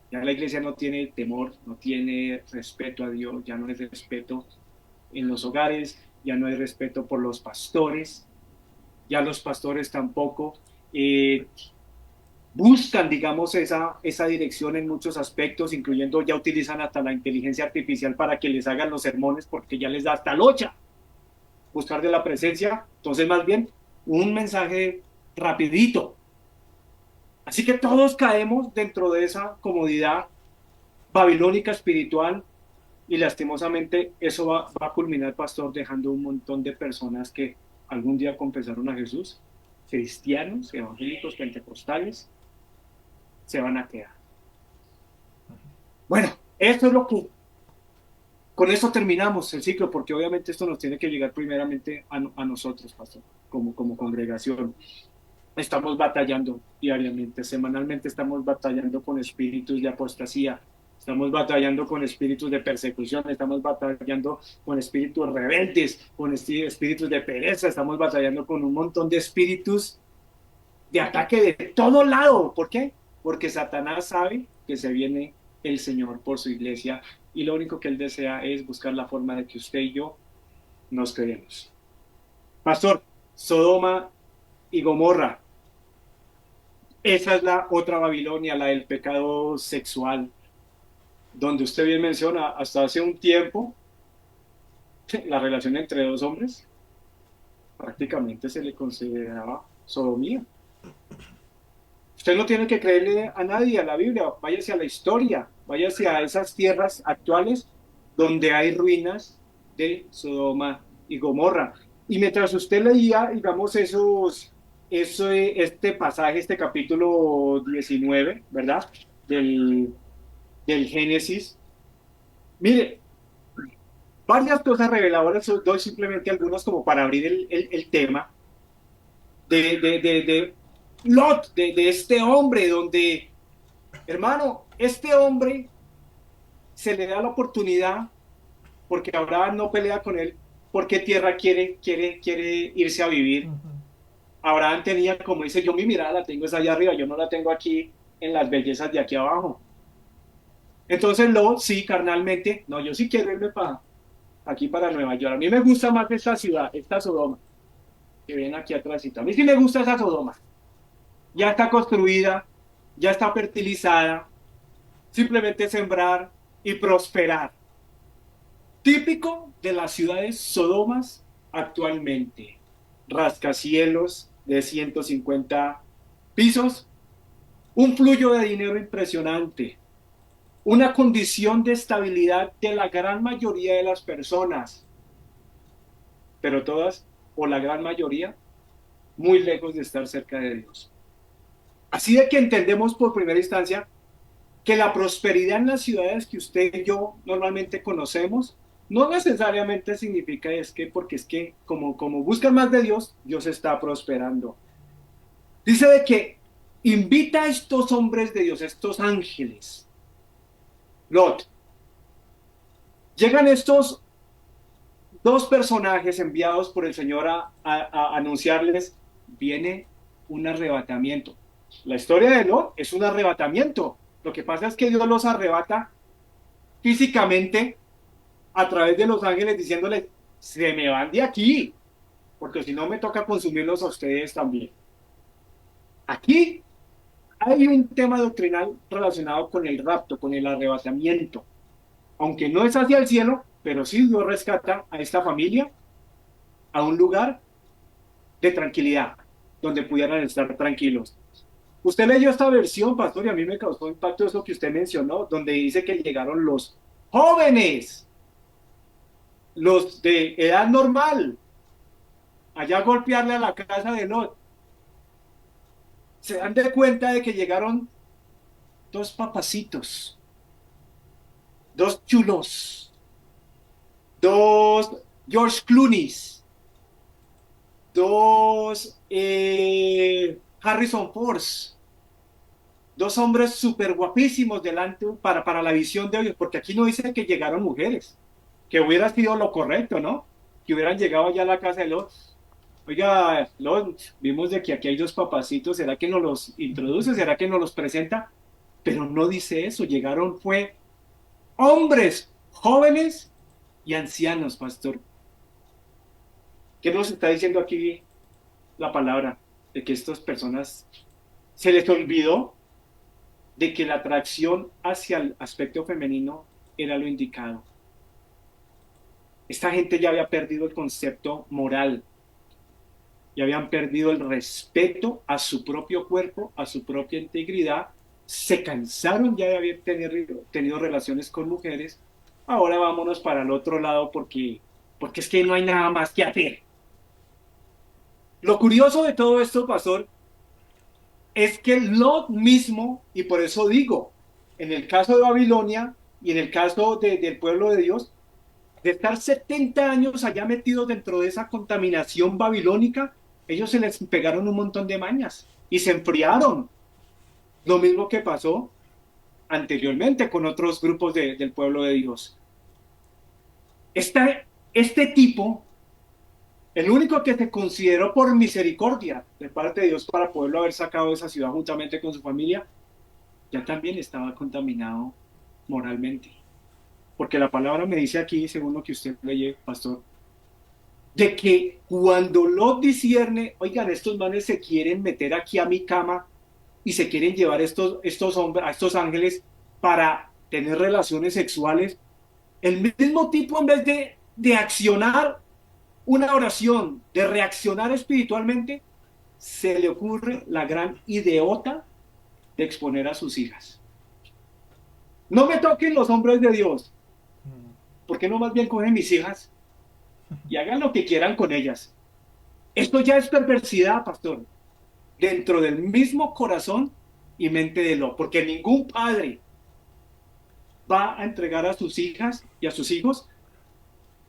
Ya la iglesia no tiene temor, no tiene respeto a Dios, ya no hay respeto en los hogares, ya no hay respeto por los pastores, ya los pastores tampoco buscan, digamos, esa dirección en muchos aspectos, incluyendo ya utilizan hasta la inteligencia artificial para que les hagan los sermones porque ya les da hasta locha buscar de la presencia. Entonces, más bien, un mensaje rapidito. Así que todos caemos dentro de esa comodidad babilónica espiritual y lastimosamente eso va a culminar, pastor, dejando un montón de personas que algún día confesaron a Jesús, cristianos, evangélicos, pentecostales, se van a quedar. Bueno, esto es lo que, con eso terminamos el ciclo, porque obviamente esto nos tiene que llegar primeramente a nosotros, pastor, como congregación. Estamos batallando diariamente, semanalmente estamos batallando con espíritus de apostasía, estamos batallando con espíritus de persecución, estamos batallando con espíritus rebeldes, con espíritus de pereza, estamos batallando con un montón de espíritus de ataque de todo lado. ¿Por qué? Porque Satanás sabe que se viene el Señor por su iglesia y lo único que él desea es buscar la forma de que usted y yo nos quedemos. Pastor, Sodoma y Gomorra, esa es la otra Babilonia, la del pecado sexual, donde usted bien menciona, hasta hace un tiempo, la relación entre dos hombres prácticamente se le consideraba sodomía. Usted no tiene que creerle a nadie, a la Biblia, váyase a la historia, váyase a esas tierras actuales donde hay ruinas de Sodoma y Gomorra. Y mientras usted leía, digamos, este pasaje, este capítulo 19, ¿verdad? Del Génesis, mire, varias cosas reveladoras, doy simplemente algunos como para abrir el tema de Lot, de este hombre, donde, hermano, este hombre se le da la oportunidad, porque Abraham no pelea con él, porque tierra quiere irse a vivir. Abraham tenía, como dice, yo mi mirada la tengo es allá arriba, yo no la tengo aquí en las bellezas de aquí abajo. Entonces Lot, sí, carnalmente, no, yo sí quiero irme aquí para Nueva York. A mí me gusta más esta ciudad, esta Sodoma, que ven aquí atrás. A mí sí me gusta esa Sodoma. Ya está construida, ya está fertilizada, simplemente sembrar y prosperar. Típico de las ciudades Sodomas actualmente. Rascacielos de 150 pisos, un flujo de dinero impresionante, una condición de estabilidad de la gran mayoría de las personas, pero todas, o la gran mayoría, muy lejos de estar cerca de Dios. Así de que entendemos por primera instancia que la prosperidad en las ciudades que usted y yo normalmente conocemos no necesariamente significa porque es que como buscan más de Dios, Dios está prosperando. Dice de que invita a estos hombres de Dios, estos ángeles, Lot. Llegan estos dos personajes enviados por el Señor a anunciarles, viene un arrebatamiento. La historia de Lot es un arrebatamiento. Lo que pasa es que Dios los arrebata físicamente a través de los ángeles diciéndoles, se me van de aquí, porque si no me toca consumirlos a ustedes también. Aquí hay un tema doctrinal relacionado con el rapto, con el arrebatamiento. Aunque no es hacia el cielo, pero sí Dios rescata a esta familia a un lugar de tranquilidad, donde pudieran estar tranquilos. Usted leyó esta versión, pastor, y a mí me causó impacto eso que usted mencionó, donde dice que llegaron los jóvenes, los de edad normal, allá a golpearle a la casa de Lot. Se dan de cuenta de que llegaron dos papacitos, dos chulos, dos George Clooney's, dos Harrison Ford, dos hombres súper guapísimos delante para la visión de ellos, porque aquí no dice que llegaron mujeres, que hubiera sido lo correcto, ¿no? Que hubieran llegado allá a la casa de Lot. Oiga, vimos de que aquí hay dos papacitos, ¿será que nos los introduce? ¿Será que nos los presenta? Pero no dice eso, llegaron fue hombres, jóvenes y ancianos, pastor. ¿Qué nos está diciendo aquí la palabra? De que estas personas se les olvidó de que la atracción hacia el aspecto femenino era lo indicado. Esta gente ya había perdido el concepto moral, ya habían perdido el respeto a su propio cuerpo, a su propia integridad, se cansaron ya de haber tenido relaciones con mujeres, ahora vámonos para el otro lado porque es que no hay nada más que hacer. Lo curioso de todo esto, pastor, es que Lot mismo, y por eso digo, en el caso de Babilonia y en el caso del pueblo de Dios, de estar 70 años allá metidos dentro de esa contaminación babilónica, ellos se les pegaron un montón de mañas y se enfriaron. Lo mismo que pasó anteriormente con otros grupos del pueblo de Dios. Este tipo, el único que se consideró por misericordia de parte de Dios para poderlo haber sacado de esa ciudad juntamente con su familia, ya también estaba contaminado moralmente. Porque la palabra me dice aquí, según lo que usted leyó, pastor, de que cuando Lot discierne, oigan, estos manes se quieren meter aquí a mi cama y se quieren llevar estos hombres, a estos ángeles para tener relaciones sexuales, el mismo tipo en vez de accionar una oración, de reaccionar espiritualmente, se le ocurre la gran idiota de exponer a sus hijas. No me toquen los hombres de Dios, ¿por qué no más bien cogen mis hijas y hagan lo que quieran con ellas? Esto ya es perversidad, pastor, dentro del mismo corazón y mente de Lot, porque ningún padre va a entregar a sus hijas y a sus hijos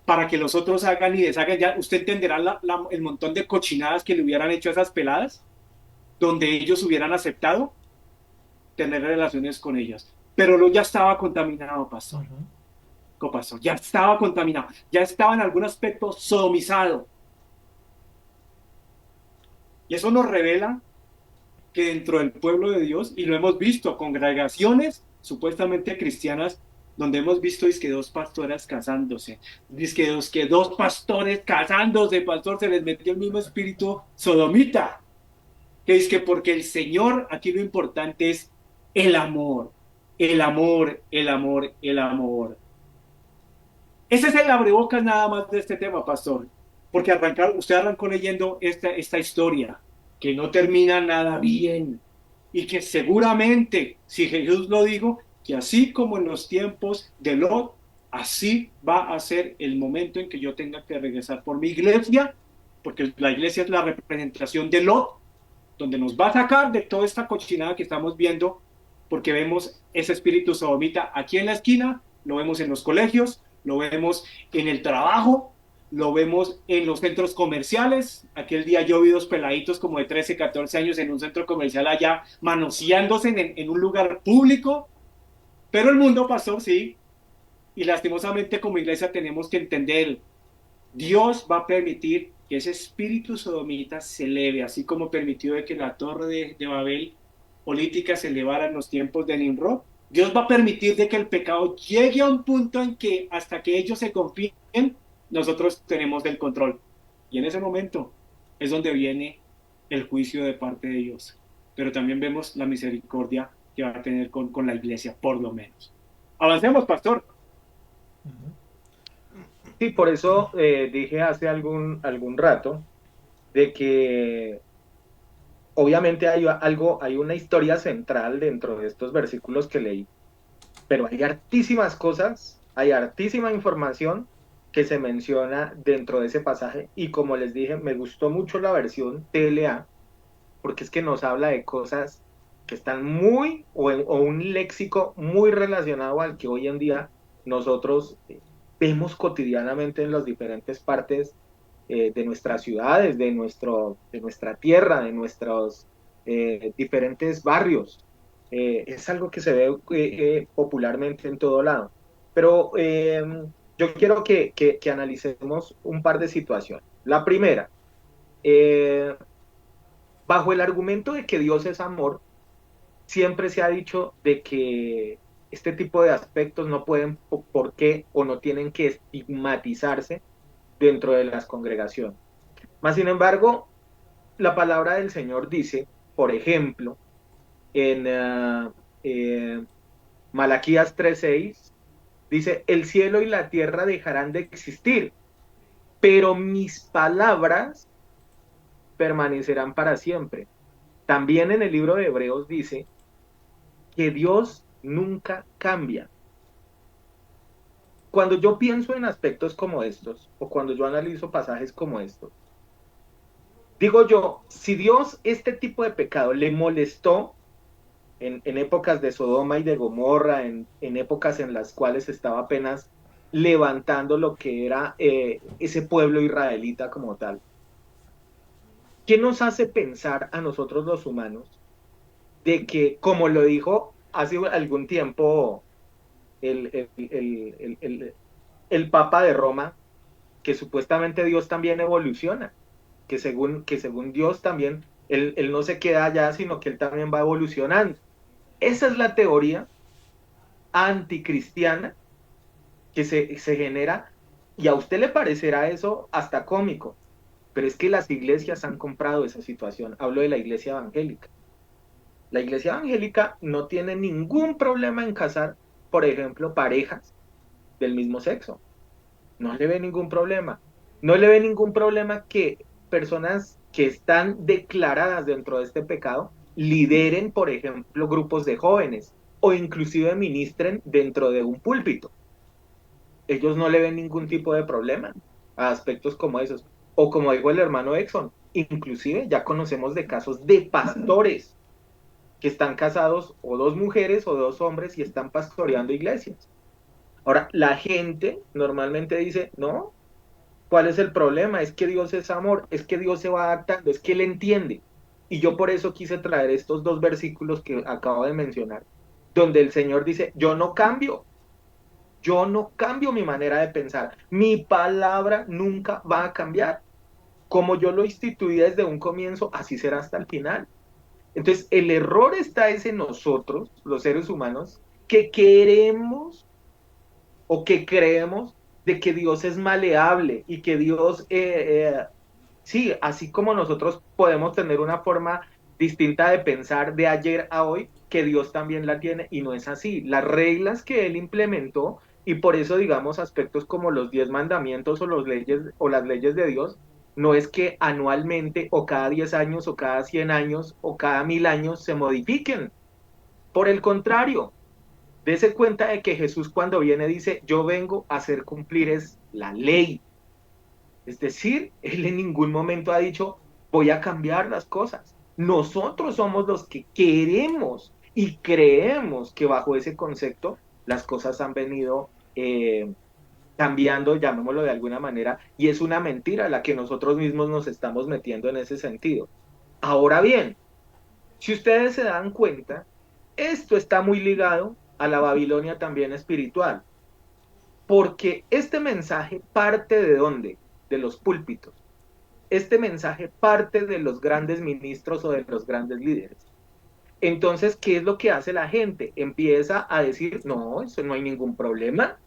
para que los otros hagan y deshagan. Ya usted entenderá el montón de cochinadas que le hubieran hecho a esas peladas, donde ellos hubieran aceptado tener relaciones con ellas. Pero lo ya estaba contaminado, pastor. Pastor, ya estaba contaminado, ya estaba en algún aspecto sodomizado. Y eso nos revela que dentro del pueblo de Dios, y lo hemos visto, congregaciones supuestamente cristianas, donde hemos visto que dos pastoras casándose, que dos pastores casándose, pastor, se les metió el mismo espíritu sodomita, que es que porque el Señor, aquí lo importante es el amor, el amor, el amor, el amor. Ese es el abrebocas nada más de este tema, pastor, porque usted arrancó leyendo esta historia, que no termina nada bien, y que seguramente, si Jesús lo dijo, que así como en los tiempos de Lot, así va a ser el momento en que yo tenga que regresar por mi iglesia, porque la iglesia es la representación de Lot, donde nos va a sacar de toda esta cochinada que estamos viendo, porque vemos ese espíritu sodomita aquí en la esquina, lo vemos en los colegios, lo vemos en el trabajo, lo vemos en los centros comerciales. Aquel día yo vi dos peladitos como de 13, 14 años en un centro comercial allá manoseándose en un lugar público. Pero el mundo pasó, sí, y lastimosamente como iglesia tenemos que entender, Dios va a permitir que ese espíritu sodomita se eleve, así como permitió de que la torre de Babel política se elevara en los tiempos de Nimrod. Dios va a permitir de que el pecado llegue a un punto en que hasta que ellos se confíen, nosotros tenemos el control. Y en ese momento es donde viene el juicio de parte de Dios. Pero también vemos la misericordia que va a tener con la iglesia, por lo menos. Avancemos, pastor. Sí, por eso dije hace algún rato de que obviamente hay una historia central dentro de estos versículos que leí, pero hay hartísimas cosas, hay hartísima información que se menciona dentro de ese pasaje, y como les dije, me gustó mucho la versión TLA, porque es que nos habla de cosas que están o un léxico muy relacionado al que hoy en día nosotros vemos cotidianamente en las diferentes partes de nuestras ciudades, de nuestra tierra, de nuestros diferentes barrios. Es algo que se ve popularmente en todo lado. Pero yo quiero que analicemos un par de situaciones. La primera, Eh, Bajo el argumento de que Dios es amor, siempre se ha dicho de que este tipo de aspectos no pueden, por qué, o no tienen que estigmatizarse dentro de las congregaciones. Más sin embargo, la palabra del Señor dice, por ejemplo, en Malaquías 3:6, dice, el cielo y la tierra dejarán de existir, pero mis palabras permanecerán para siempre. También en el libro de Hebreos dice que Dios nunca cambia. Cuando yo pienso en aspectos como estos, o cuando yo analizo pasajes como estos, digo yo, si Dios este tipo de pecado le molestó en épocas de Sodoma y de Gomorra, en épocas en las cuales estaba apenas levantando lo que era ese pueblo israelita como tal, ¿qué nos hace pensar a nosotros los humanos de que, como lo dijo hace algún tiempo el, el, el, el Papa de Roma, que supuestamente Dios también evoluciona, que según Dios también, él no se queda allá, sino que él también va evolucionando? Esa es la teoría anticristiana que se genera, y a usted le parecerá eso hasta cómico, pero es que las iglesias han comprado esa situación. Hablo de la iglesia evangélica. La iglesia evangélica no tiene ningún problema en casar, por ejemplo, parejas del mismo sexo. No le ve ningún problema. No le ve ningún problema que personas que están declaradas dentro de este pecado lideren, por ejemplo, grupos de jóvenes o inclusive ministren dentro de un púlpito. Ellos no le ven ningún tipo de problema a aspectos como esos. O como dijo el hermano Exxon, inclusive ya conocemos de casos de pastores que están casados, o dos mujeres o dos hombres, y están pastoreando iglesias. Ahora, la gente normalmente dice, no, ¿cuál es el problema? Es que Dios es amor, es que Dios se va adaptando, es que Él entiende. Y yo por eso quise traer estos dos versículos que acabo de mencionar, donde el Señor dice, yo no cambio mi manera de pensar, mi palabra nunca va a cambiar. Como yo lo instituí desde un comienzo, así será hasta el final. Entonces, el error está es en nosotros, los seres humanos, que queremos o que creemos de que Dios es maleable y que Dios, sí, así como nosotros podemos tener una forma distinta de pensar de ayer a hoy, que Dios también la tiene, y no es así. Las reglas que Él implementó, y por eso digamos aspectos como los 10 mandamientos o, los leyes, o las leyes de Dios, no es que anualmente o cada 10 años o cada 100 años o cada 1000 años se modifiquen. Por el contrario, dese cuenta de que Jesús cuando viene dice, yo vengo a hacer cumplir es la ley. Es decir, Él en ningún momento ha dicho, voy a cambiar las cosas. Nosotros somos los que queremos y creemos que bajo ese concepto las cosas han venido cambiando, llamémoslo de alguna manera, y es una mentira la que nosotros mismos nos estamos metiendo en ese sentido. Ahora bien, si ustedes se dan cuenta, esto está muy ligado a la Babilonia también espiritual, porque este mensaje parte de dónde? De los púlpitos. Este mensaje parte de los grandes ministros o de los grandes líderes. Entonces, ¿qué es lo que hace la gente? Empieza a decir, no, eso no hay ningún problema.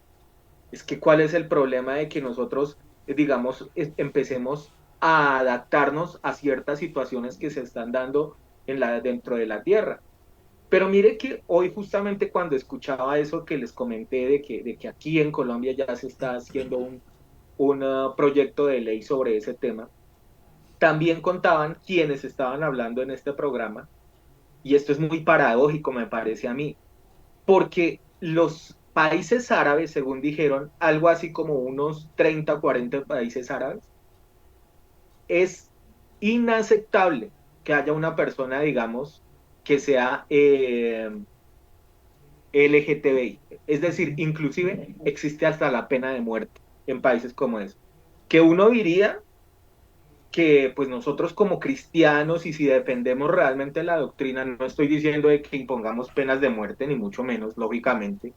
Es que ¿cuál es el problema de que nosotros, digamos, empecemos a adaptarnos a ciertas situaciones que se están dando dentro de la tierra? Pero mire que hoy justamente cuando escuchaba eso que les comenté de que aquí en Colombia ya se está haciendo un proyecto de ley sobre ese tema, también contaban quienes estaban hablando en este programa, y esto es muy paradójico me parece a mí, porque los países árabes, según dijeron, algo así como unos 30 o 40 países árabes, es inaceptable que haya una persona, digamos, que sea LGTBI. Es decir, inclusive existe hasta la pena de muerte en países como eso. Que uno diría que pues nosotros como cristianos, y si defendemos realmente la doctrina, no estoy diciendo de que impongamos penas de muerte, ni mucho menos, lógicamente,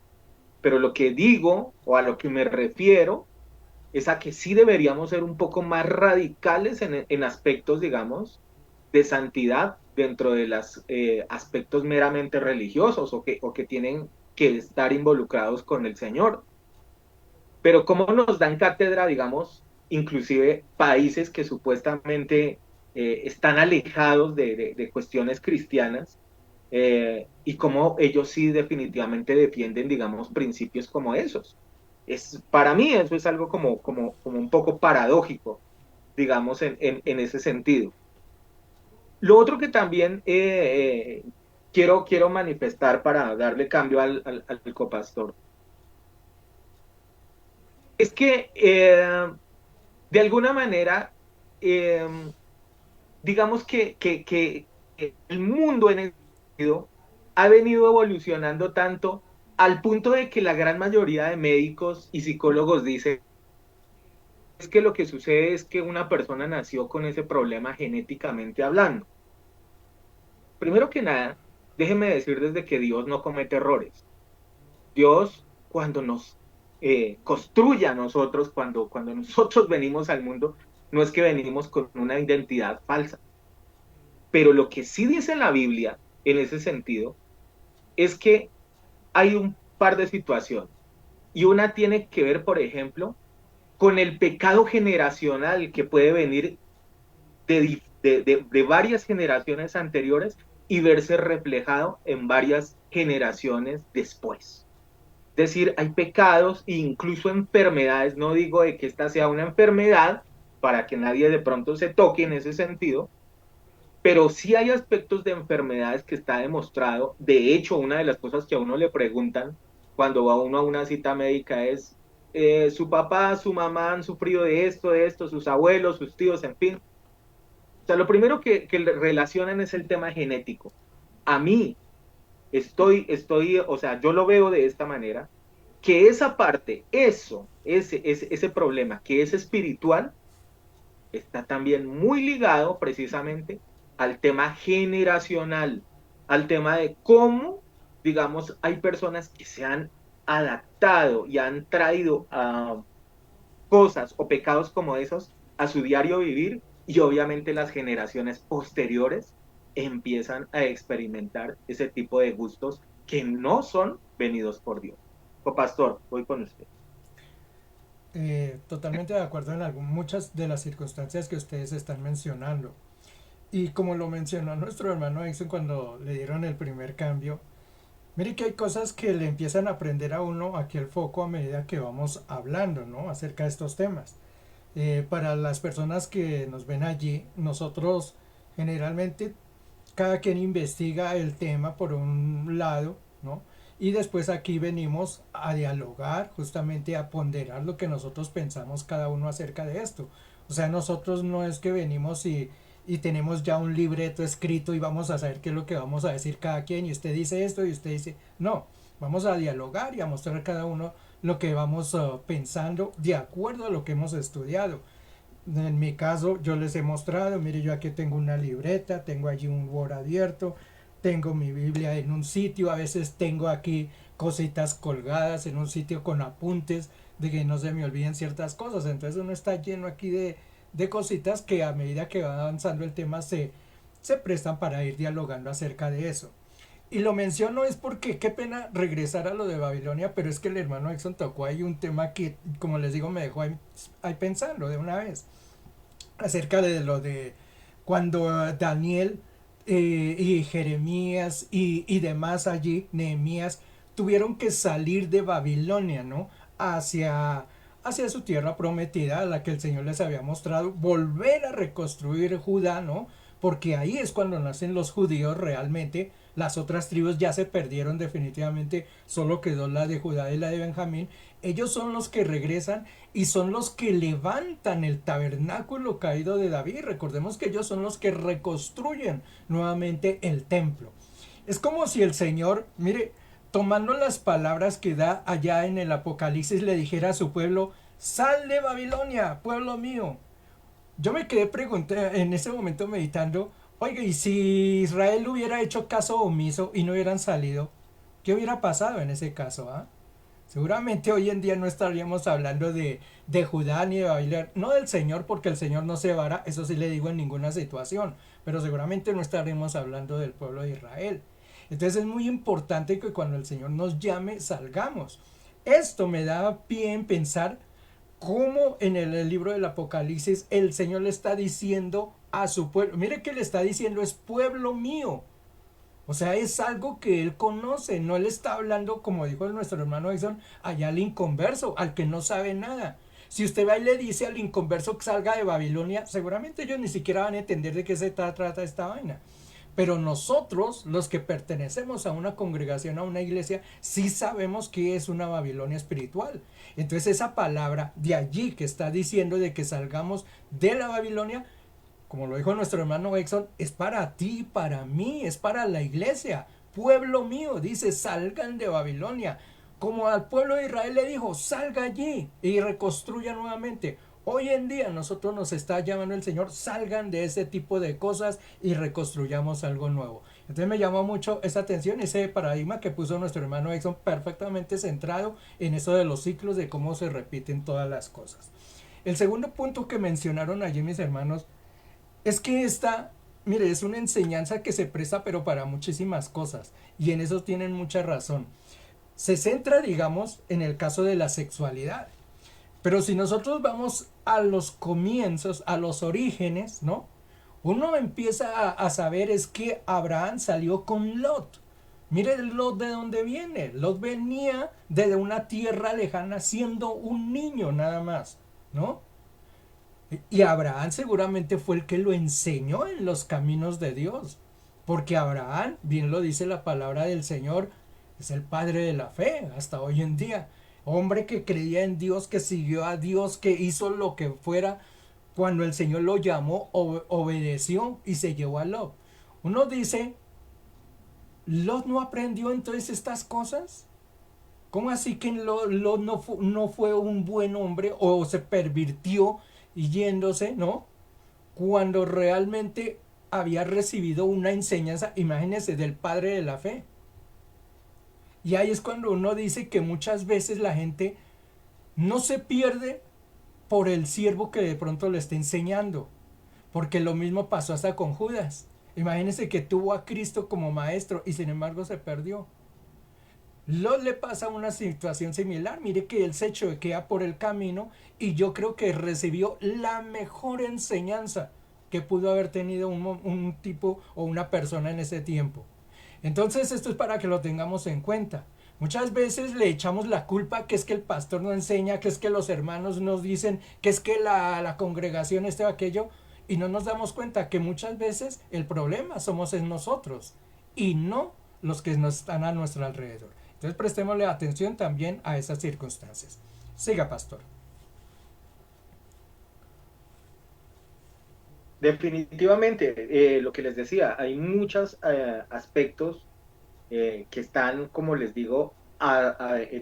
pero lo que digo o a lo que me refiero es a que sí deberíamos ser un poco más radicales en aspectos, digamos, de santidad dentro de los aspectos meramente religiosos o que tienen que estar involucrados con el Señor. Pero cómo nos dan cátedra, digamos, inclusive países que supuestamente están alejados de cuestiones cristianas, y cómo ellos sí definitivamente defienden, digamos, principios como esos. Para mí eso es algo como un poco paradójico, digamos, en ese sentido. Lo otro que también quiero manifestar para darle cambio al copastor es que de alguna manera, eh, digamos que el mundo en el sentido ha venido evolucionando tanto al punto de que la gran mayoría de médicos y psicólogos dicen es que lo que sucede es que una persona nació con ese problema genéticamente hablando. Primero que nada, déjeme decir desde que Dios no comete errores. Dios, cuando nos construye a nosotros, cuando nosotros venimos al mundo, no es que venimos con una identidad falsa. Pero lo que sí dice la Biblia en ese sentido es que hay un par de situaciones. Y una tiene que ver, por ejemplo, con el pecado generacional que puede venir de varias generaciones anteriores y verse reflejado en varias generaciones después. Es decir, hay pecados e incluso enfermedades, no digo de que esta sea una enfermedad para que nadie de pronto se toque en ese sentido, pero sí hay aspectos de enfermedades que está demostrado. De hecho, una de las cosas que a uno le preguntan cuando va uno a una cita médica es, su papá, su mamá han sufrido de esto, sus abuelos, sus tíos, en fin. O sea, lo primero que relacionan es el tema genético. A mí, o sea, yo lo veo de esta manera, que esa parte, ese problema que es espiritual, está también muy ligado precisamente al tema generacional, al tema de cómo, digamos, hay personas que se han adaptado y han traído cosas o pecados como esos a su diario vivir y obviamente las generaciones posteriores empiezan a experimentar ese tipo de gustos que no son venidos por Dios. O pastor, voy con usted. Totalmente de acuerdo en muchas de las circunstancias que ustedes están mencionando. Y como lo mencionó nuestro hermano Exxon cuando le dieron el primer cambio, mire que hay cosas que le empiezan a aprender a uno aquí el foco a medida que vamos hablando, ¿no? Acerca de estos temas. Para las personas que nos ven allí, nosotros generalmente cada quien investiga el tema por un lado, ¿no? Y después aquí venimos a dialogar, justamente a ponderar lo que nosotros pensamos cada uno acerca de esto. O sea, nosotros no es que venimos y tenemos ya un libreto escrito y vamos a saber qué es lo que vamos a decir cada quien y usted dice esto y usted dice, no, vamos a dialogar y a mostrar cada uno lo que vamos pensando de acuerdo a lo que hemos estudiado. En mi caso, yo les he mostrado, mire, yo aquí tengo una libreta, tengo allí un Word abierto, tengo mi Biblia en un sitio, a veces tengo aquí cositas colgadas en un sitio con apuntes de que no se me olviden ciertas cosas. Entonces uno está lleno aquí de cositas que a medida que va avanzando el tema se prestan para ir dialogando acerca de eso. Y lo menciono es porque qué pena regresar a lo de Babilonia, pero es que el hermano Exxon tocó ahí un tema que, como les digo, me dejó ahí pensando de una vez acerca de lo de cuando Daniel y Jeremías y demás allí, Nehemías, tuvieron que salir de Babilonia, ¿no? Hacia su tierra prometida, a la que el Señor les había mostrado, volver a reconstruir Judá, ¿no? Porque ahí es cuando nacen los judíos realmente. Las otras tribus ya se perdieron definitivamente, solo quedó la de Judá y la de Benjamín. Ellos son los que regresan y son los que levantan el tabernáculo caído de David. Recordemos que ellos son los que reconstruyen nuevamente el templo. Es como si el Señor, mire, tomando las palabras que da allá en el Apocalipsis, le dijera a su pueblo, sal de Babilonia, pueblo mío. Yo me quedé preguntando en ese momento meditando, oiga, y si Israel hubiera hecho caso omiso y no hubieran salido, ¿qué hubiera pasado en ese caso? ¿Ah? Seguramente hoy en día no estaríamos hablando de Judá ni de Babilonia, no del Señor, porque el Señor no se vara, eso sí le digo en ninguna situación, pero seguramente no estaremos hablando del pueblo de Israel. Entonces es muy importante que cuando el Señor nos llame salgamos. Esto me da pie en pensar cómo en el libro del Apocalipsis el Señor le está diciendo a su pueblo, mire que le está diciendo es pueblo mío. O sea, es algo que él conoce, no le está hablando, como dijo nuestro hermano Edson, allá al inconverso, al que no sabe nada. Si usted va y le dice al inconverso que salga de Babilonia, seguramente ellos ni siquiera van a entender de qué se trata esta vaina. Pero nosotros, los que pertenecemos a una congregación, a una iglesia, sí sabemos que es una Babilonia espiritual. Entonces esa palabra de allí que está diciendo de que salgamos de la Babilonia, como lo dijo nuestro hermano Exxon, es para ti, para mí, es para la iglesia. Pueblo mío, dice, salgan de Babilonia. Como al pueblo de Israel le dijo, salga allí y reconstruya nuevamente. Hoy en día nosotros nos está llamando el Señor, salgan de ese tipo de cosas y reconstruyamos algo nuevo. Entonces me llamó mucho esa atención, ese paradigma que puso nuestro hermano Exxon, perfectamente centrado en eso de los ciclos, de cómo se repiten todas las cosas. El segundo punto que mencionaron allí mis hermanos es que esta, mire, es una enseñanza que se presta pero para muchísimas cosas y en eso tienen mucha razón. Se centra, digamos, en el caso de la sexualidad. Pero si nosotros vamos a los comienzos, a los orígenes, ¿no? Uno empieza a saber es que Abraham salió con Lot. Mire el Lot de dónde viene. Lot venía de una tierra lejana siendo un niño nada más, ¿no? Y Abraham seguramente fue el que lo enseñó en los caminos de Dios. Porque Abraham, bien lo dice la palabra del Señor, es el padre de la fe hasta hoy en día. Hombre que creía en Dios, que siguió a Dios, que hizo lo que fuera. Cuando el Señor lo llamó, obedeció y se llevó a Lot. Uno dice, ¿Lot no aprendió entonces estas cosas? ¿Cómo así que Lot no fue un buen hombre o se pervirtió yéndose, ¿no? Cuando realmente había recibido una enseñanza, imagínense, del padre de la fe. Y ahí es cuando uno dice que muchas veces la gente no se pierde por el siervo que de pronto le está enseñando, porque lo mismo pasó hasta con Judas. Imagínense que tuvo a Cristo como maestro y sin embargo se perdió. Lot le pasa una situación similar. Mire que él se choquea por el camino y yo creo que recibió la mejor enseñanza que pudo haber tenido un tipo o una persona en ese tiempo. Entonces esto es para que lo tengamos en cuenta. Muchas veces le echamos la culpa que es que el pastor no enseña, que es que los hermanos nos dicen, que es que la congregación este o aquello, y no nos damos cuenta que muchas veces el problema somos en nosotros y no los que nos están a nuestro alrededor. Entonces prestémosle atención también a esas circunstancias. Siga, pastor. Definitivamente, lo que les decía, hay muchos aspectos que están, como les digo,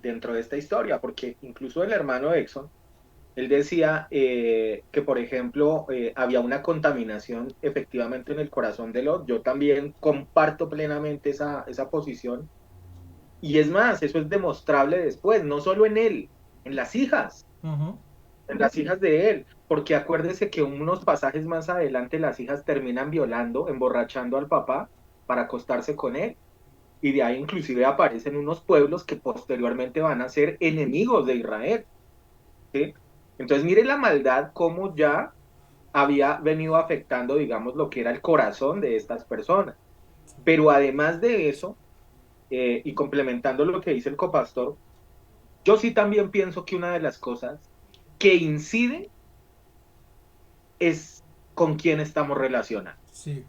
dentro de esta historia, porque incluso el hermano Exxon, él decía que, por ejemplo, había una contaminación efectivamente en el corazón de Lot. Yo también comparto plenamente esa posición. Y es más, eso es demostrable después, no solo en él, en las hijas, Uh-huh. en las hijas de él. Porque acuérdese que unos pasajes más adelante las hijas terminan violando, emborrachando al papá para acostarse con él. Y de ahí inclusive aparecen unos pueblos que posteriormente van a ser enemigos de Israel. ¿Sí? Entonces mire la maldad como ya había venido afectando, digamos, lo que era el corazón de estas personas. Pero además de eso, y complementando lo que dice el copastor, yo sí también pienso que una de las cosas que incide es con quién estamos relacionando, Sí.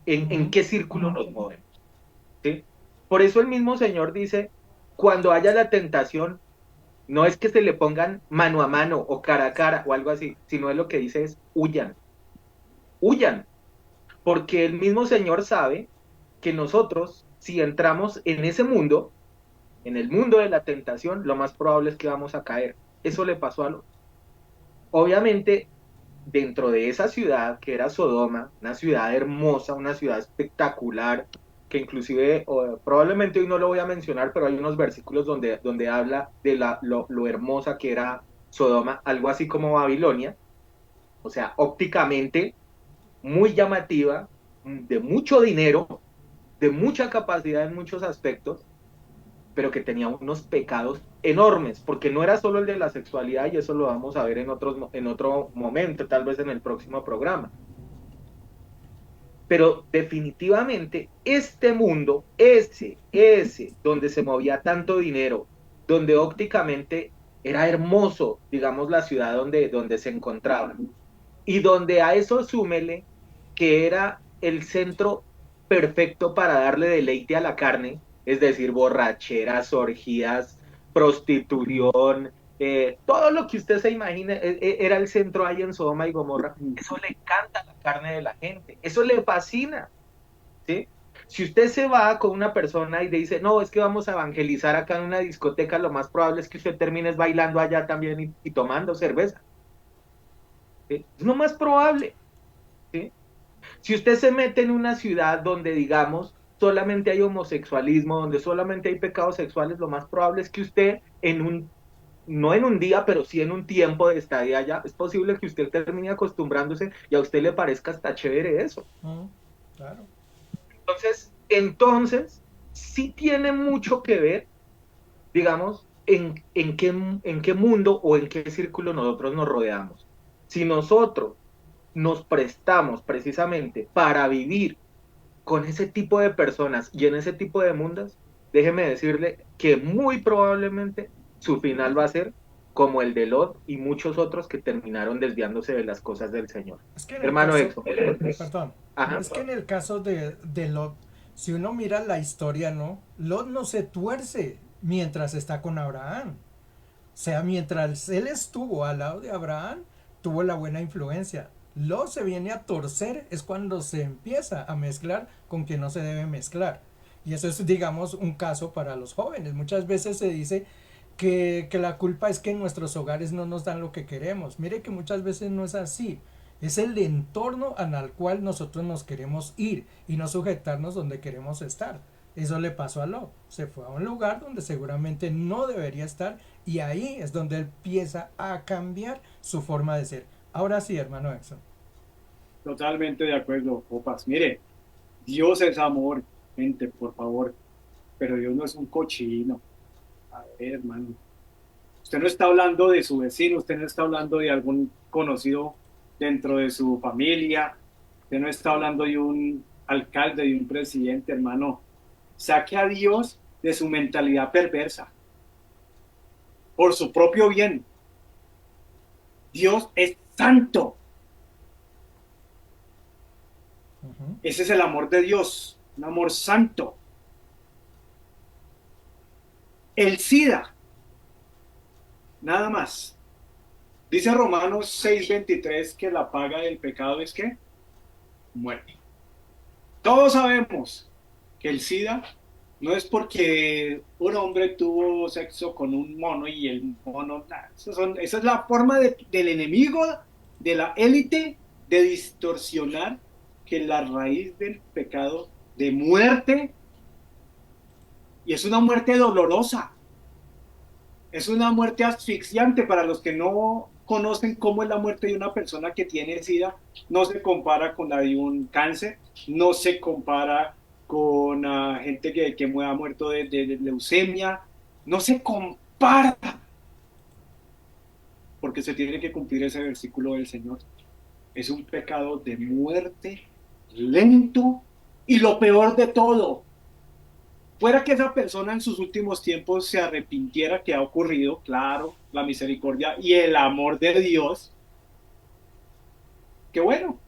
en Uh-huh. qué círculo nos movemos. ¿Sí? Por eso el mismo Señor dice, cuando haya la tentación, no es que se le pongan mano a mano o cara a cara o algo así, sino es lo que dice es huyan, huyan, porque el mismo Señor sabe que nosotros, si entramos en ese mundo, en el mundo de la tentación, lo más probable es que vamos a caer. Eso le pasó a los. Obviamente, dentro de esa ciudad que era Sodoma, una ciudad hermosa, una ciudad espectacular, que inclusive probablemente hoy no lo voy a mencionar, pero hay unos versículos donde habla de lo hermosa que era Sodoma, algo así como Babilonia, o sea, ópticamente muy llamativa, de mucho dinero, de mucha capacidad en muchos aspectos, pero que tenía unos pecados enormes, porque no era solo el de la sexualidad, y eso lo vamos a ver en otro momento, tal vez en el próximo programa. Pero definitivamente este mundo, ese, donde se movía tanto dinero, donde ópticamente era hermoso, digamos, la ciudad donde se encontraban, y donde a eso súmele que era el centro perfecto para darle deleite a la carne, es decir, borracheras, orgías, prostitución, todo lo que usted se imagine, era el centro ahí en Sodoma y Gomorra. Eso le encanta la carne de la gente, eso le fascina, ¿sí? Si usted se va con una persona y le dice, no, es que vamos a evangelizar acá en una discoteca, lo más probable es que usted termine bailando allá también y tomando cerveza, ¿sí? Es lo más probable, ¿sí? Si usted se mete en una ciudad donde, digamos, solamente hay homosexualismo, donde solamente hay pecados sexuales, lo más probable es que usted no en un día, pero sí en un tiempo de estadía allá, es posible que usted termine acostumbrándose y a usted le parezca hasta chévere eso. Claro. Entonces, sí tiene mucho que ver, digamos, en qué mundo o en qué círculo nosotros nos rodeamos. Si nosotros nos prestamos precisamente para vivir con ese tipo de personas y en ese tipo de mundos, déjeme decirle que muy probablemente su final va a ser como el de Lot y muchos otros que terminaron desviándose de las cosas del Señor. Es que en el Hermano caso, Exo. perdón, Ajá. es que en el caso de Lot, si uno mira la historia, ¿no? Lot no se tuerce mientras está con Abraham. O sea, mientras él estuvo al lado de Abraham, tuvo la buena influencia. Lot se viene a torcer es cuando se empieza a mezclar con quien no se debe mezclar. Y eso es, digamos, un caso para los jóvenes. Muchas veces se dice que la culpa es que en nuestros hogares no nos dan lo que queremos. Mire que muchas veces no es así. Es el entorno al cual nosotros nos queremos ir y no sujetarnos donde queremos estar. Eso le pasó a Lot. Se fue a un lugar donde seguramente no debería estar y ahí es donde él empieza a cambiar su forma de ser. Ahora sí, hermano Exxon. Totalmente de acuerdo, copas. Mire, Dios es amor, gente, por favor, pero Dios no es un cochino. A ver, hermano, usted no está hablando de su vecino, usted no está hablando de algún conocido dentro de su familia, usted no está hablando de un alcalde, de un presidente, hermano. Saque a Dios de su mentalidad perversa, por su propio bien. Dios es santo. Ese es el amor de Dios, un amor santo. El SIDA, nada más. Dice Romanos 6:23 que la paga del pecado es ¿qué? Muerte. Todos sabemos que el SIDA no es porque un hombre tuvo sexo con un mono y el mono, nah, esa es la forma del enemigo, de la élite, de distorsionar que la raíz del pecado de muerte, y es una muerte dolorosa, es una muerte asfixiante para los que no conocen cómo es la muerte de una persona que tiene SIDA, no se compara con la de un cáncer, no se compara con gente que ha muerto de leucemia, no se compara, porque se tiene que cumplir ese versículo del Señor. Es un pecado de muerte, lento, y lo peor de todo, fuera que esa persona en sus últimos tiempos se arrepintiera, que ha ocurrido, claro, la misericordia y el amor de Dios, que bueno,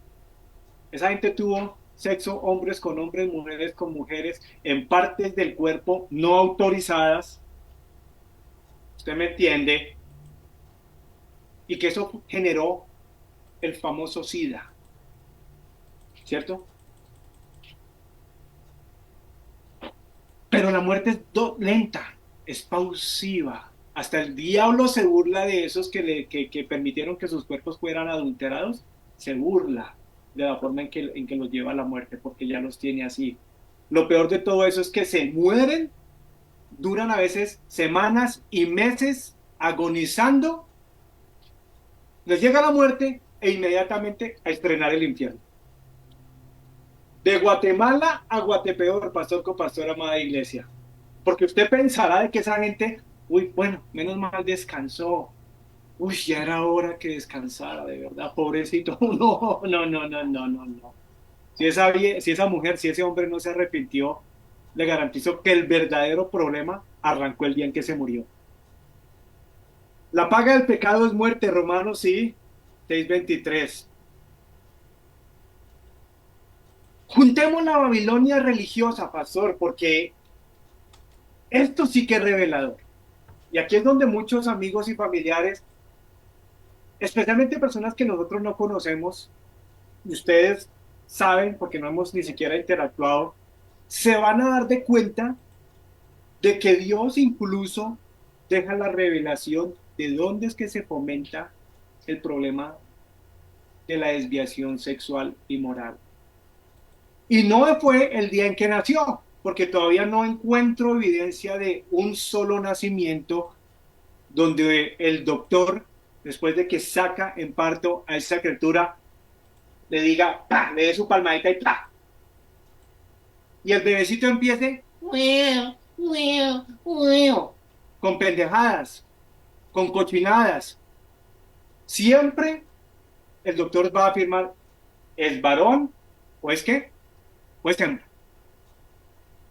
esa gente tuvo sexo, hombres con hombres, mujeres con mujeres, en partes del cuerpo no autorizadas, usted me entiende, y que eso generó el famoso SIDA, ¿cierto? Pero la muerte es lenta, es pausiva. Hasta el diablo se burla de esos que permitieron que sus cuerpos fueran adulterados, se burla de la forma en que los lleva a la muerte, porque ya los tiene así. Lo peor de todo eso es que se mueren, duran a veces semanas y meses agonizando, les llega la muerte e inmediatamente a estrenar el infierno. De Guatemala a Guatepeor, pastor con pastor, amada iglesia. Porque usted pensará de que esa gente, uy, bueno, menos mal descansó. Uy, ya era hora que descansara, de verdad, pobrecito. No, no, no, no, no, no, no. Si esa mujer, si ese hombre no se arrepintió, le garantizo que el verdadero problema arrancó el día en que se murió. La paga del pecado es muerte, Romanos, sí, 6:23. Juntemos la Babilonia religiosa, pastor, porque esto sí que es revelador. Y aquí es donde muchos amigos y familiares, especialmente personas que nosotros no conocemos, y ustedes saben, porque no hemos ni siquiera interactuado, se van a dar de cuenta de que Dios incluso deja la revelación de dónde es que se fomenta el problema de la desviación sexual y moral. Y no fue el día en que nació, porque todavía no encuentro evidencia de un solo nacimiento donde el doctor, después de que saca en parto a esa criatura, le diga, ¡pah!, le dé su palmadita y ¡pah!, y el bebecito empiece con pendejadas, con cochinadas. Siempre el doctor va a afirmar, ¿es varón o es qué? ¿O es hembra?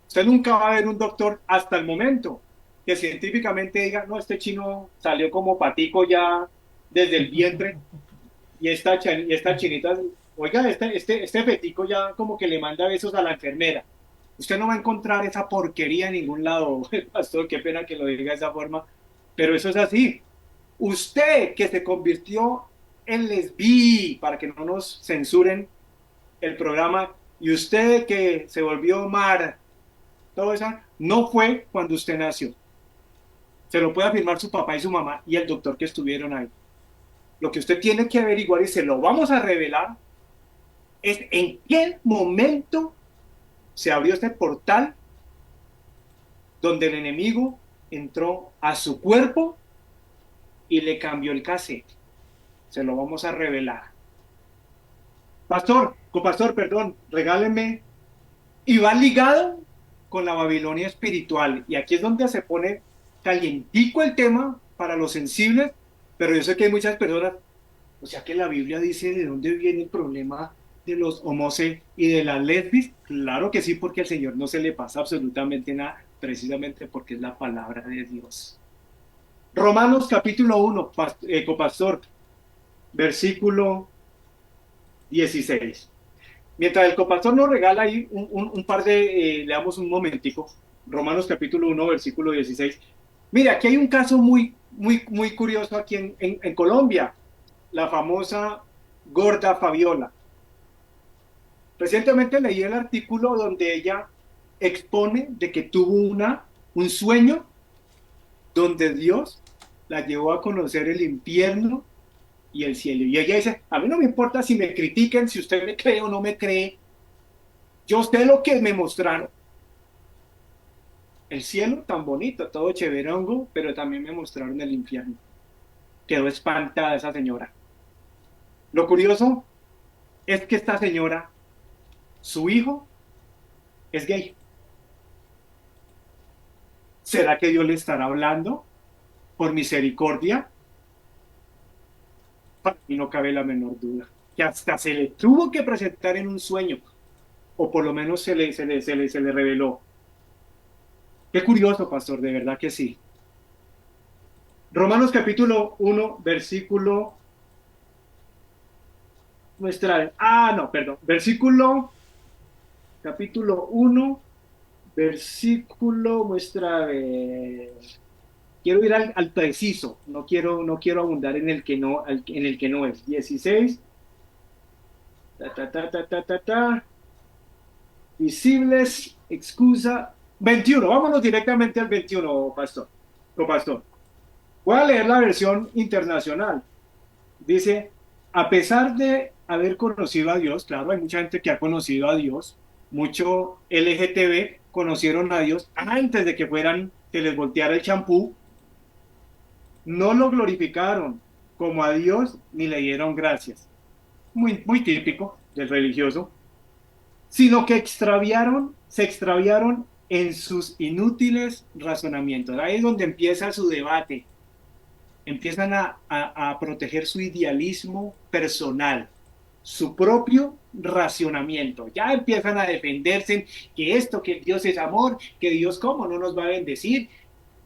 Usted nunca va a ver un doctor hasta el momento que científicamente diga, no, este chino salió como patico ya desde el vientre y esta chinita, oiga, este fetico ya como que le manda besos a la enfermera. Usted no va a encontrar esa porquería en ningún lado, pastor, qué pena que lo diga de esa forma, pero eso es así. Usted que se convirtió en lesbi, para que no nos censuren el programa, y usted que se volvió mar, todo eso, no fue cuando usted nació. Se lo puede afirmar su papá y su mamá y el doctor que estuvieron ahí. Lo que usted tiene que averiguar y se lo vamos a revelar es en qué momento se abrió este portal donde el enemigo entró a su cuerpo y le cambió el cassette. Se lo vamos a revelar. Pastor, copastor, perdón, regáleme. Y va ligado con la Babilonia espiritual. Y aquí es donde se pone calientico el tema para los sensibles, pero yo sé que hay muchas personas, o sea que la Biblia dice de dónde viene el problema de los homosexuales y de las lesbis. Claro que sí, porque al Señor no se le pasa absolutamente nada, precisamente porque es la palabra de Dios. Romanos capítulo 1, copastor, versículo 16. Mientras el copastor nos regala ahí un par de, leamos un momentico, Romanos capítulo 1, versículo 16. Mira, aquí hay un caso muy curioso aquí en Colombia, la famosa gorda Fabiola. Recientemente leí el artículo donde ella expone de que tuvo un sueño donde Dios la llevó a conocer el infierno y el cielo. Y ella dice, a mí no me importa si me critiquen, si usted me cree o no me cree, yo sé lo que me mostraron. El cielo tan bonito, todo chéverongo, pero también me mostraron el infierno. Quedó espantada esa señora. Lo curioso es que esta señora, su hijo, es gay. ¿Será que Dios le estará hablando por misericordia? Para mí no cabe la menor duda. Que hasta se le tuvo que presentar en un sueño, o por lo menos se le reveló. Qué curioso, pastor, de verdad que sí. Romanos capítulo 1, versículo... Versículo... Capítulo 1, versículo... Quiero ir al preciso, no quiero abundar en el que no, en el que no es. 16. Visibles, excusa. 21, vámonos directamente al 21, pastor. Copastor. Voy a leer la versión internacional. Dice, a pesar de haber conocido a Dios, claro, hay mucha gente que ha conocido a Dios, mucho LGTB conocieron a Dios antes de que fueran, que les volteara el champú, no lo glorificaron como a Dios ni le dieron gracias. Muy, muy típico del religioso, sino que se extraviaron en sus inútiles razonamientos. Ahí es donde empieza su debate. Empiezan a proteger su idealismo personal, su propio racionamiento. Ya empiezan a defenderse que esto, que Dios es amor, que Dios cómo no nos va a bendecir.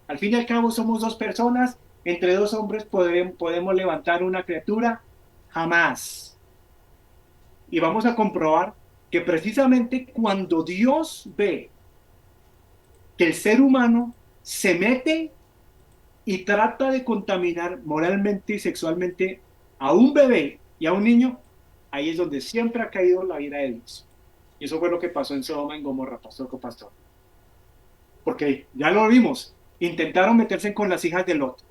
Al fin y al cabo somos dos personas, entre dos hombres podemos levantar una criatura, jamás. Y vamos a comprobar que precisamente cuando Dios ve que el ser humano se mete y trata de contaminar moralmente y sexualmente a un bebé y a un niño, ahí es donde siempre ha caído la ira de Dios. Y eso fue lo que pasó en Sodoma y Gomorra, pastor copastor. Porque ya lo vimos, intentaron meterse con las hijas de Lot.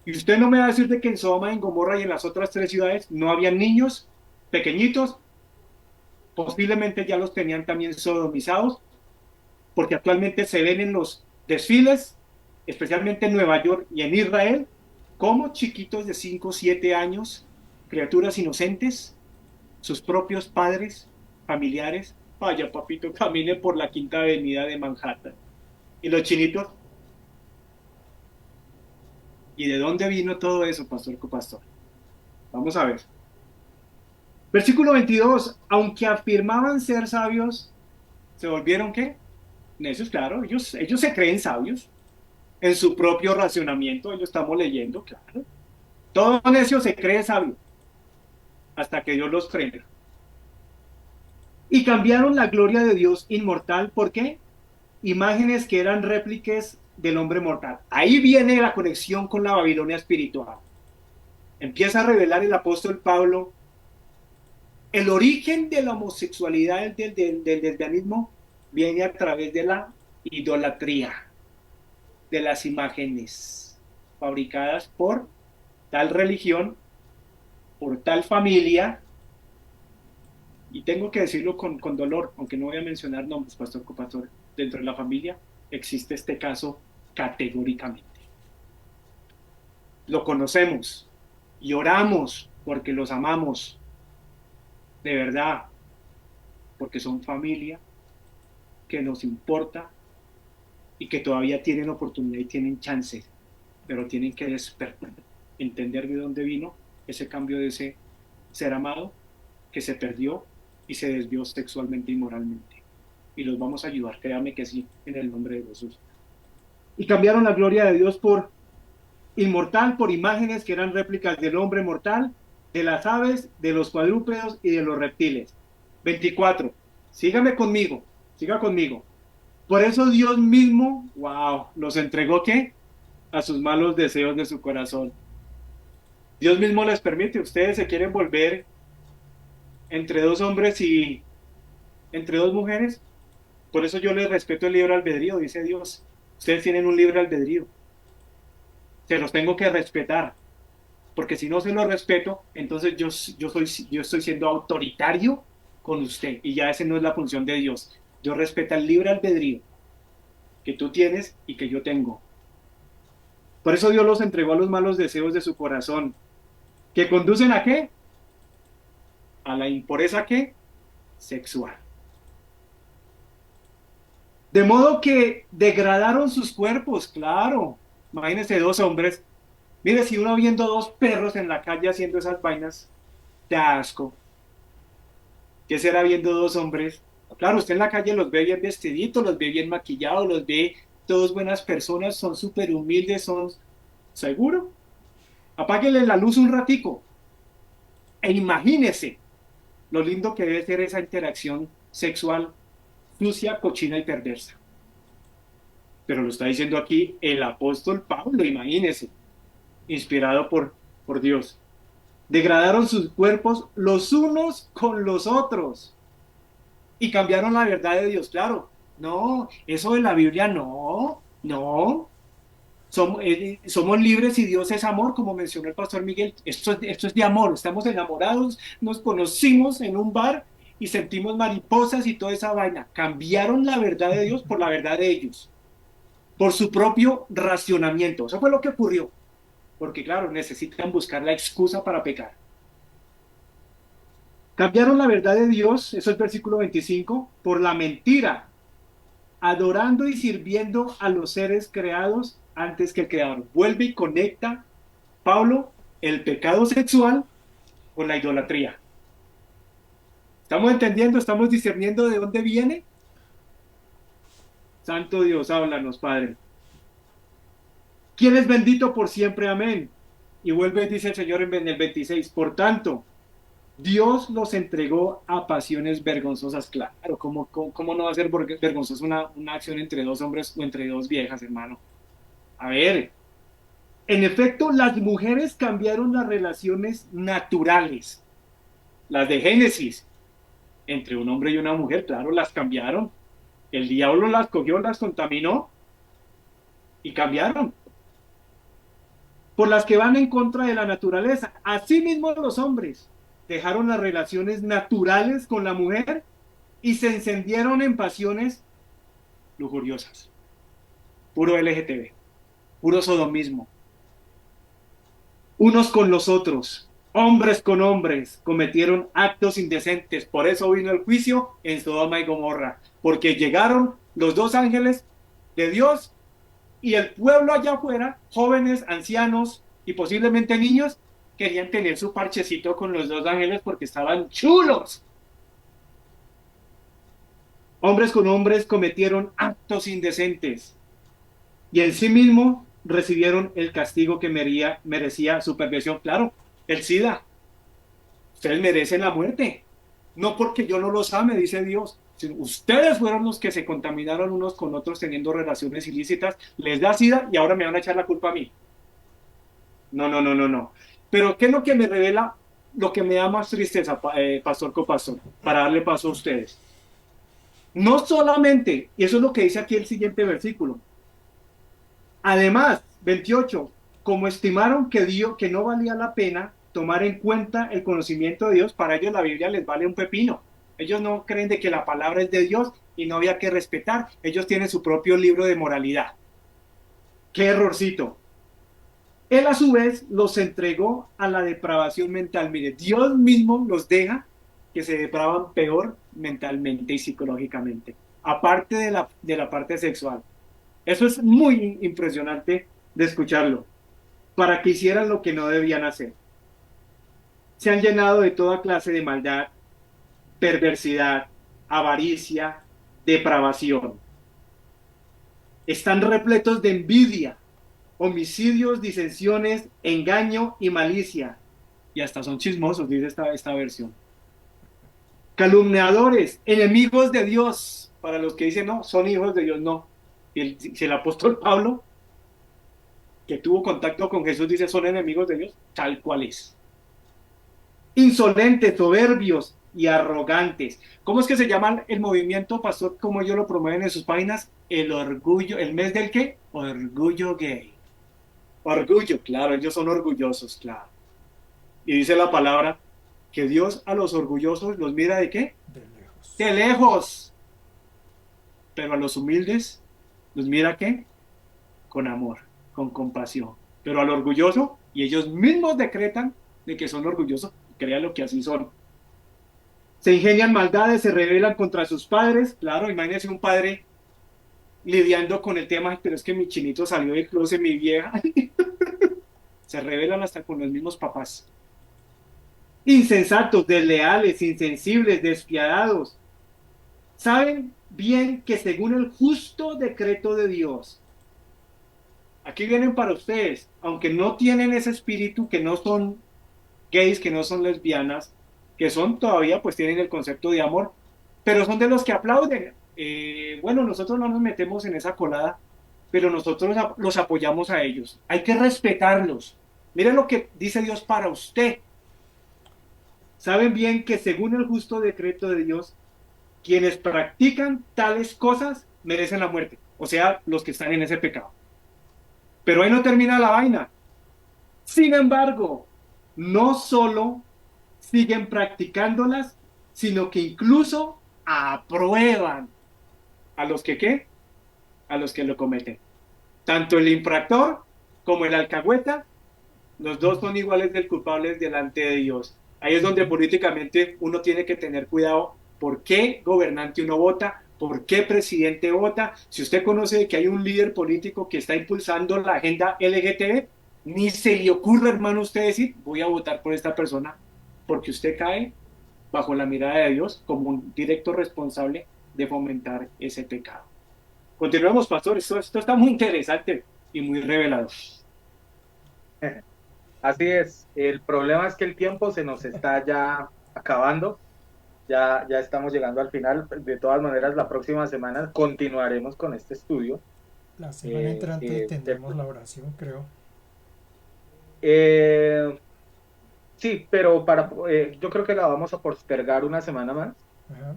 Y usted no me va a decir de que en Sodoma, en Gomorra y en las otras 3 ciudades no habían niños pequeñitos, posiblemente ya los tenían también sodomizados, porque actualmente se ven en los desfiles, especialmente en Nueva York y en Israel, como chiquitos de 5 o 7 años, criaturas inocentes, sus propios padres, familiares, vaya papito, camine por la Quinta Avenida de Manhattan. Y los chinitos, ¿y de dónde vino todo eso, pastor copastor? Vamos a ver. Versículo 22, aunque afirmaban ser sabios, ¿se volvieron qué? Necios, claro, ellos se creen sabios en su propio racionamiento, ellos estamos leyendo, claro. Todo necio se cree sabio hasta que Dios los frena. Y cambiaron la gloria de Dios inmortal, ¿por qué? Imágenes que eran réplicas del hombre mortal. Ahí viene la conexión con la Babilonia espiritual. Empieza a revelar el apóstol Pablo el origen de la homosexualidad, del lesbianismo, viene a través de la idolatría, de las imágenes fabricadas por tal religión, por tal familia, y tengo que decirlo con dolor, aunque no voy a mencionar nombres, pastor copastor, dentro de la familia existe este caso categóricamente. Lo conocemos y oramos porque los amamos, de verdad, porque son familia que nos importa y que todavía tienen oportunidad y tienen chance, pero tienen que despertar, entender de dónde vino ese cambio de ese ser amado que se perdió y se desvió sexualmente y moralmente. Y los vamos a ayudar, créame que sí, en el nombre de Jesús. Y cambiaron la gloria de Dios por inmortal, por imágenes que eran réplicas del hombre mortal, de las aves, de los cuadrúpedos y de los reptiles. 24. Sígame conmigo, siga conmigo. Por eso Dios mismo, wow, los entregó ¿qué? A sus malos deseos de su corazón. Dios mismo les permite, ustedes se quieren volver entre dos hombres y entre dos mujeres. Por eso yo les respeto el libre albedrío, dice Dios. Ustedes tienen un libre albedrío. Se los tengo que respetar. Porque si no se los respeto, entonces yo estoy siendo autoritario con usted. Y ya esa no es la función de Dios. Dios respeta el libre albedrío que tú tienes y que yo tengo. Por eso Dios los entregó a los malos deseos de su corazón. ¿Que conducen a qué? A la impureza ¿qué? Sexual. De modo que degradaron sus cuerpos, claro. Imagínense dos hombres. Mire, si uno viendo dos perros en la calle haciendo esas vainas, da asco. ¿Qué será viendo dos hombres? Claro, usted en la calle los ve bien vestiditos, los ve bien maquillados, los ve todos buenas personas, son súper humildes, son... ¿Seguro? Apáguele la luz un ratico e imagínese lo lindo que debe ser esa interacción sexual sucia, cochina y perversa. Pero lo está diciendo aquí el apóstol Pablo, imagínese, inspirado por Dios. Degradaron sus cuerpos los unos con los otros y cambiaron la verdad de Dios. Claro, no, eso de la Biblia no, no. Somos libres y Dios es amor, como mencionó el pastor Miguel. Esto es de amor, estamos enamorados, nos conocimos en un bar y sentimos mariposas y toda esa vaina. Cambiaron la verdad de Dios por la verdad de ellos, por su propio racionamiento. Eso fue lo que ocurrió, porque claro, necesitan buscar la excusa para pecar. Cambiaron la verdad de Dios, eso es versículo 25, por la mentira, adorando y sirviendo a los seres creados antes que el creador. Vuelve y conecta, Pablo, el pecado sexual con la idolatría. ¿Estamos entendiendo? ¿Estamos discerniendo de dónde viene? Santo Dios, háblanos, Padre. ¿Quién es bendito por siempre? Amén. Y vuelve y dice el Señor en el 26, por tanto, Dios los entregó a pasiones vergonzosas. Claro, ¿cómo no va a ser vergonzosa una acción entre dos hombres o entre dos viejas, hermano? A ver, en efecto, las mujeres cambiaron las relaciones naturales, las de Génesis, entre un hombre y una mujer, claro, las cambiaron. El diablo las cogió, las contaminó y cambiaron. Por las que van en contra de la naturaleza. Asimismo, los hombres dejaron las relaciones naturales con la mujer y se encendieron en pasiones lujuriosas. Puro LGTB, puro sodomismo. Unos con los otros, hombres con hombres, cometieron actos indecentes. Por eso vino el juicio en Sodoma y Gomorra, porque llegaron los dos ángeles de Dios y el pueblo allá afuera, jóvenes, ancianos y posiblemente niños, querían tener su parchecito con los dos ángeles porque estaban chulos. Hombres con hombres cometieron actos indecentes y en sí mismo recibieron el castigo que merecía su perversión. Claro, el SIDA. Ustedes merecen la muerte. No porque yo no los ame, dice Dios. Ustedes fueron los que se contaminaron unos con otros teniendo relaciones ilícitas. Les da SIDA y ahora me van a echar la culpa a mí. No, no, no, no, no. Pero ¿qué es lo que me revela? Lo que me da más tristeza, pastor copastor, para darle paso a ustedes. No solamente, y eso es lo que dice aquí el siguiente versículo. Además, 28, como estimaron que no valía la pena tomar en cuenta el conocimiento de Dios, para ellos la Biblia les vale un pepino. Ellos no creen de que la palabra es de Dios y no había que respetar. Ellos tienen su propio libro de moralidad. ¡Qué errorcito! Él a su vez los entregó a la depravación mental. Mire, Dios mismo los deja que se depravan peor mentalmente y psicológicamente, aparte de la parte sexual. Eso es muy impresionante de escucharlo, para que hicieran lo que no debían hacer. Se han llenado de toda clase de maldad, perversidad, avaricia, depravación. Están repletos de envidia, homicidios, disensiones, engaño y malicia. Y hasta son chismosos, dice esta versión. Calumniadores, enemigos de Dios. Para los que dicen, no, son hijos de Dios, no. Si el apóstol Pablo, que tuvo contacto con Jesús, dice, son enemigos de Dios, tal cual es. Insolentes, soberbios y arrogantes. ¿Cómo es que se llama el movimiento, pastor, como ellos lo promueven en sus páginas? El orgullo, ¿el mes del qué? Orgullo gay. Orgullo, claro, ellos son orgullosos, claro. Y dice la palabra que Dios a los orgullosos los mira ¿de qué? De lejos. De lejos. Pero a los humildes los mira ¿qué? Con amor, con compasión. Pero al orgulloso, y ellos mismos decretan de que son orgullosos, créanlo que así son. Se ingenian maldades, se rebelan contra sus padres. Claro, imagínense un padre lidiando con el tema, pero es que mi chinito salió del closet, mi vieja. Se rebelan hasta con los mismos papás. Insensatos, desleales, insensibles, despiadados. Saben bien que según el justo decreto de Dios, aquí vienen para ustedes, aunque no tienen ese espíritu, que no son gays, que no son lesbianas, que son todavía, pues tienen el concepto de amor, pero son de los que aplauden. Bueno, nosotros no nos metemos en esa colada, pero nosotros los apoyamos a ellos. Hay que respetarlos. Miren lo que dice Dios para usted. Saben bien que según el justo decreto de Dios, quienes practican tales cosas merecen la muerte. O sea, los que están en ese pecado. Pero ahí no termina la vaina. Sin embargo, no solo siguen practicándolas, sino que incluso aprueban a los que, ¿qué? A los que lo cometen. Tanto el infractor como el alcahueta, los dos son iguales del culpables delante de Dios. Ahí es donde políticamente uno tiene que tener cuidado por qué gobernante uno vota, por qué presidente vota. Si usted conoce que hay un líder político que está impulsando la agenda LGTB, ni se le ocurre, hermano, usted decir, voy a votar por esta persona, porque usted cae bajo la mirada de Dios como un directo responsable de fomentar ese pecado. Continuemos, pastor, esto está muy interesante y muy revelador. Así es, el problema es que el tiempo se nos está ya acabando, ya estamos llegando al final. De todas maneras, la próxima semana continuaremos con este estudio. La semana Eh, entrante eh, de- tendremos la oración, creo. eh, sí, pero yo creo que la vamos a postergar una semana más Ajá.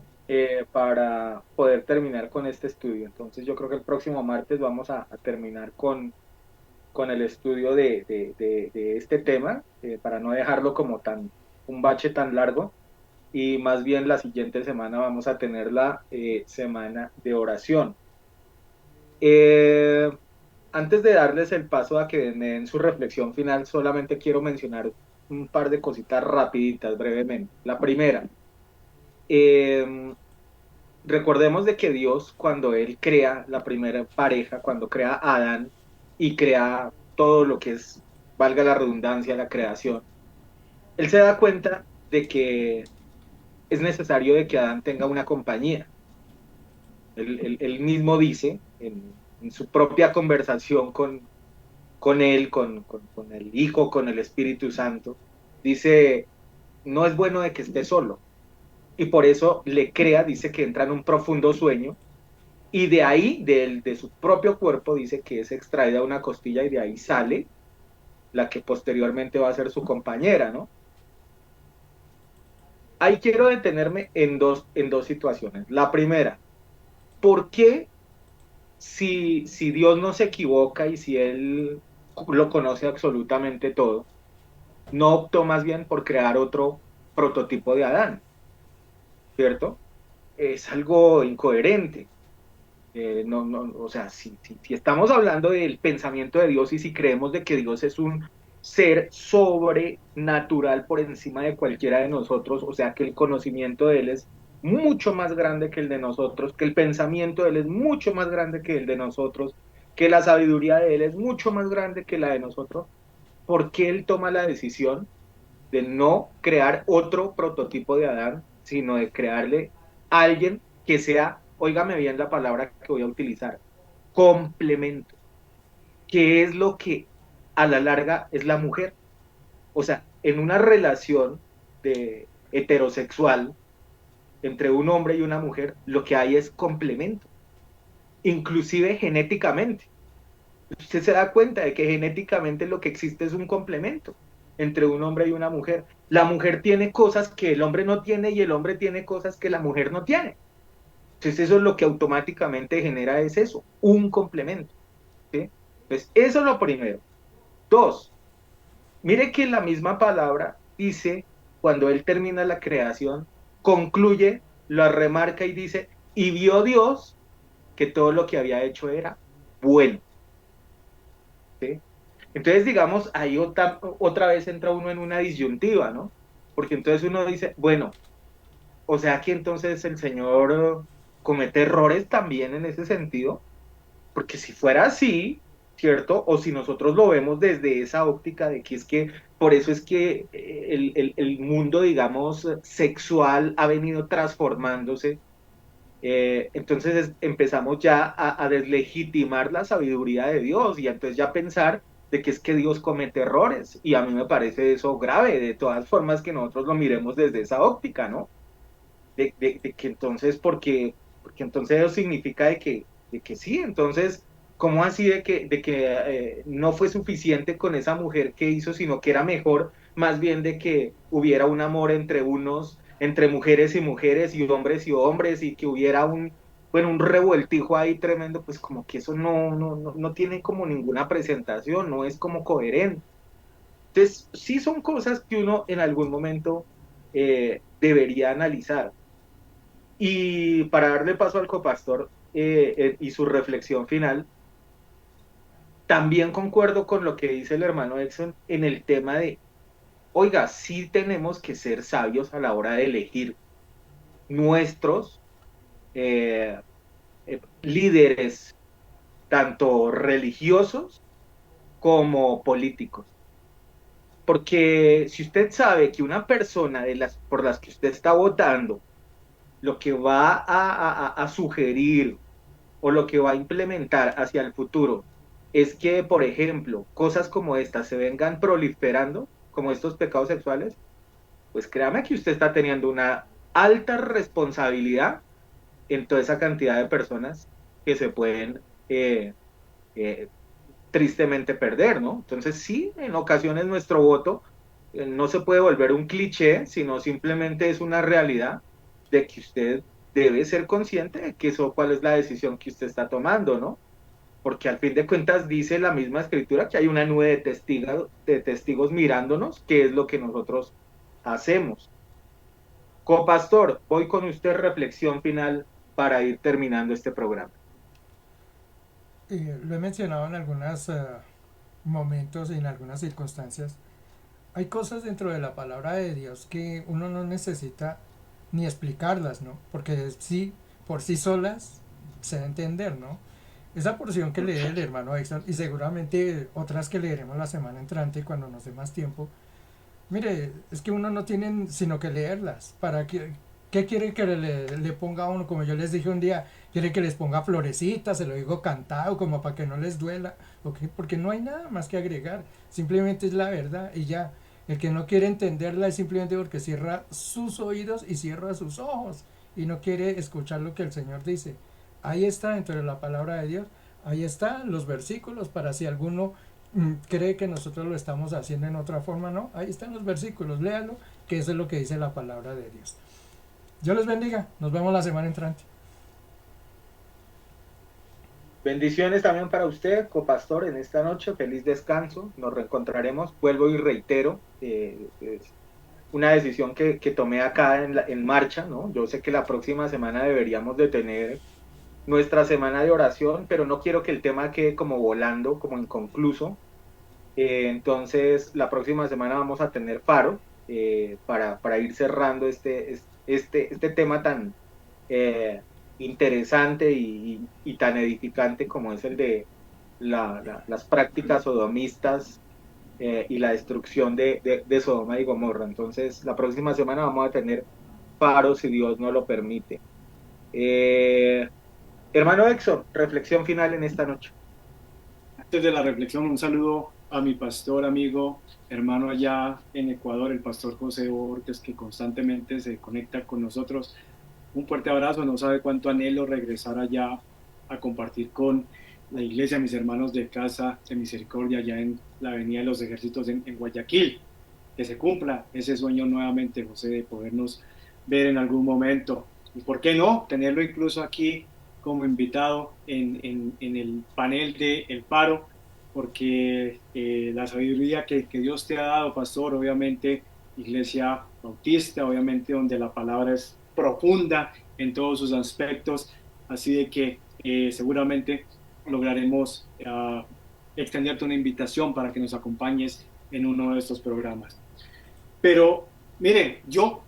para poder terminar con este estudio. Entonces yo creo que el próximo martes vamos a terminar con el estudio de este tema, para no dejarlo como un bache tan largo. Y más bien la siguiente semana vamos a tener la semana de oración. Eh, Antes de darles el paso a que me den su reflexión final, solamente quiero mencionar un par de cositas rapiditas, brevemente. La primera, eh, recordemos de que Dios, cuando Él crea la primera pareja, cuando crea a Adán y crea todo lo que es, valga la redundancia, la creación, Él se da cuenta de que es necesario de que Adán tenga una compañía. Él mismo dice en su propia conversación con él, con el Hijo, con el Espíritu Santo, dice, no es bueno de que esté solo. Y por eso le crea, dice que entra en un profundo sueño, y de ahí, de su propio cuerpo, dice que es extraída una costilla y de ahí sale la que posteriormente va a ser su compañera, ¿no? Ahí quiero detenerme en dos situaciones. La primera, ¿por qué si Dios no se equivoca y si Él lo conoce absolutamente todo, no optó más bien por crear otro prototipo de Adán, ¿cierto? Es algo incoherente. No, no, o sea, si estamos hablando del pensamiento de Dios y si creemos de que Dios es un ser sobrenatural por encima de cualquiera de nosotros, o sea, que el conocimiento de Él es mucho más grande que el de nosotros, que el pensamiento de Él es mucho más grande que el de nosotros, que la sabiduría de Él es mucho más grande que la de nosotros, ¿por qué Él toma la decisión de no crear otro prototipo de Adán, sino de crearle a alguien que sea, óigame bien la palabra que voy a utilizar, complemento, que es lo que a la larga es la mujer? O sea, en una relación de heterosexual entre un hombre y una mujer, lo que hay es complemento, inclusive genéticamente. Usted se da cuenta de que genéticamente lo que existe es un complemento entre un hombre y una mujer. La mujer tiene cosas que el hombre no tiene y el hombre tiene cosas que la mujer no tiene. Entonces eso es lo que automáticamente genera es eso, un complemento. ¿Sí? Entonces eso es lo primero. Dos, mire que la misma palabra dice, cuando él termina la creación, concluye, lo remarca y dice, y vio Dios que todo lo que había hecho era bueno. ¿Sí? Entonces, digamos, ahí otra vez entra uno en una disyuntiva, ¿no? Porque entonces uno dice, bueno, o sea que entonces el Señor comete errores también en ese sentido, porque si fuera así, ¿cierto? O si nosotros lo vemos desde esa óptica de que es que, por eso es que el mundo, digamos, sexual ha venido transformándose. Entonces empezamos ya a deslegitimar la sabiduría de Dios y entonces ya pensar de que es que Dios comete errores. Y a mí me parece eso grave, de todas formas que nosotros lo miremos desde esa óptica, ¿no? De que entonces, porque entonces eso significa de que sí, entonces, ¿cómo así de que no fue suficiente con esa mujer que hizo, sino que era mejor más bien de que hubiera un amor entre mujeres y hombres, y que hubiera bueno, un revueltijo ahí tremendo? Pues como que eso no tiene como ninguna presentación, no es como coherente. Entonces, sí son cosas que uno en algún momento debería analizar. Y para darle paso al copastor y su reflexión final, también concuerdo con lo que dice el hermano Exxon en el tema de, oiga, sí tenemos que ser sabios a la hora de elegir nuestros eh, líderes, tanto religiosos como políticos. Porque si usted sabe que una persona de las por las que usted está votando, lo que va a sugerir o lo que va a implementar hacia el futuro es que, por ejemplo, cosas como estas se vengan proliferando, como estos pecados sexuales, pues créame que usted está teniendo una alta responsabilidad en toda esa cantidad de personas que se pueden eh, tristemente perder, ¿no? Entonces sí, en ocasiones nuestro voto no se puede volver un cliché, sino simplemente es una realidad de que usted debe ser consciente de que eso, cuál es la decisión que usted está tomando, ¿no? Porque al fin de cuentas dice la misma escritura que hay una nube de testigos mirándonos, que es lo que nosotros hacemos. Copastor, voy con usted reflexión final para ir terminando este programa. Y lo he mencionado en algunos momentos y en algunas circunstancias. Hay cosas dentro de la palabra de Dios que uno no necesita ni explicarlas, ¿no? Porque sí, por sí solas se da a entender, ¿no? Esa porción que lee el hermano Exxon y seguramente otras que leeremos la semana entrante cuando nos dé más tiempo. Mire, es que uno no tiene sino que leerlas. ¿Para qué, qué quiere que le ponga a uno? Como yo les dije un día, quiere que les ponga florecitas, se lo digo cantado, como para que no les duela. ¿Okay? Porque no hay nada más que agregar. Simplemente es la verdad y ya. El que no quiere entenderla es simplemente porque cierra sus oídos y cierra sus ojos y no quiere escuchar lo que el Señor dice. Ahí está dentro de la palabra de Dios. Ahí están los versículos para si alguno cree que nosotros lo estamos haciendo en otra forma, no. Ahí están los versículos, léalo, que eso es lo que dice la palabra de Dios. Dios les bendiga. Nos vemos la semana entrante. Bendiciones también para usted, copastor, en esta noche. Feliz descanso. Nos reencontraremos. Vuelvo y reitero, es una decisión que tomé acá en marcha, ¿no? Yo sé que la próxima semana deberíamos de tener nuestra semana de oración, pero no quiero que el tema quede como volando, como inconcluso. Entonces, la próxima semana vamos a tener faro para ir cerrando este tema tan interesante y tan edificante como es el de las prácticas sodomistas y la destrucción de Sodoma y Gomorra. Entonces, la próxima semana vamos a tener faro si Dios no lo permite. Eh, Hermano Exxon, reflexión final en esta noche. Antes de la reflexión, un saludo a mi pastor, amigo, hermano allá en Ecuador, el pastor José Borges, que constantemente se conecta con nosotros. Un fuerte abrazo, no sabe cuánto anhelo regresar allá a compartir con la iglesia, mis hermanos de Casa de Misericordia, allá en la Avenida de los Ejércitos en Guayaquil. Que se cumpla ese sueño nuevamente, José, de podernos ver en algún momento. Y por qué no, tenerlo incluso aquí como invitado en el panel de El Paro, porque la sabiduría que Dios te ha dado, pastor, obviamente, Iglesia Bautista, obviamente, donde la palabra es profunda en todos sus aspectos, así de que seguramente lograremos extenderte una invitación para que nos acompañes en uno de estos programas. Pero miren, yo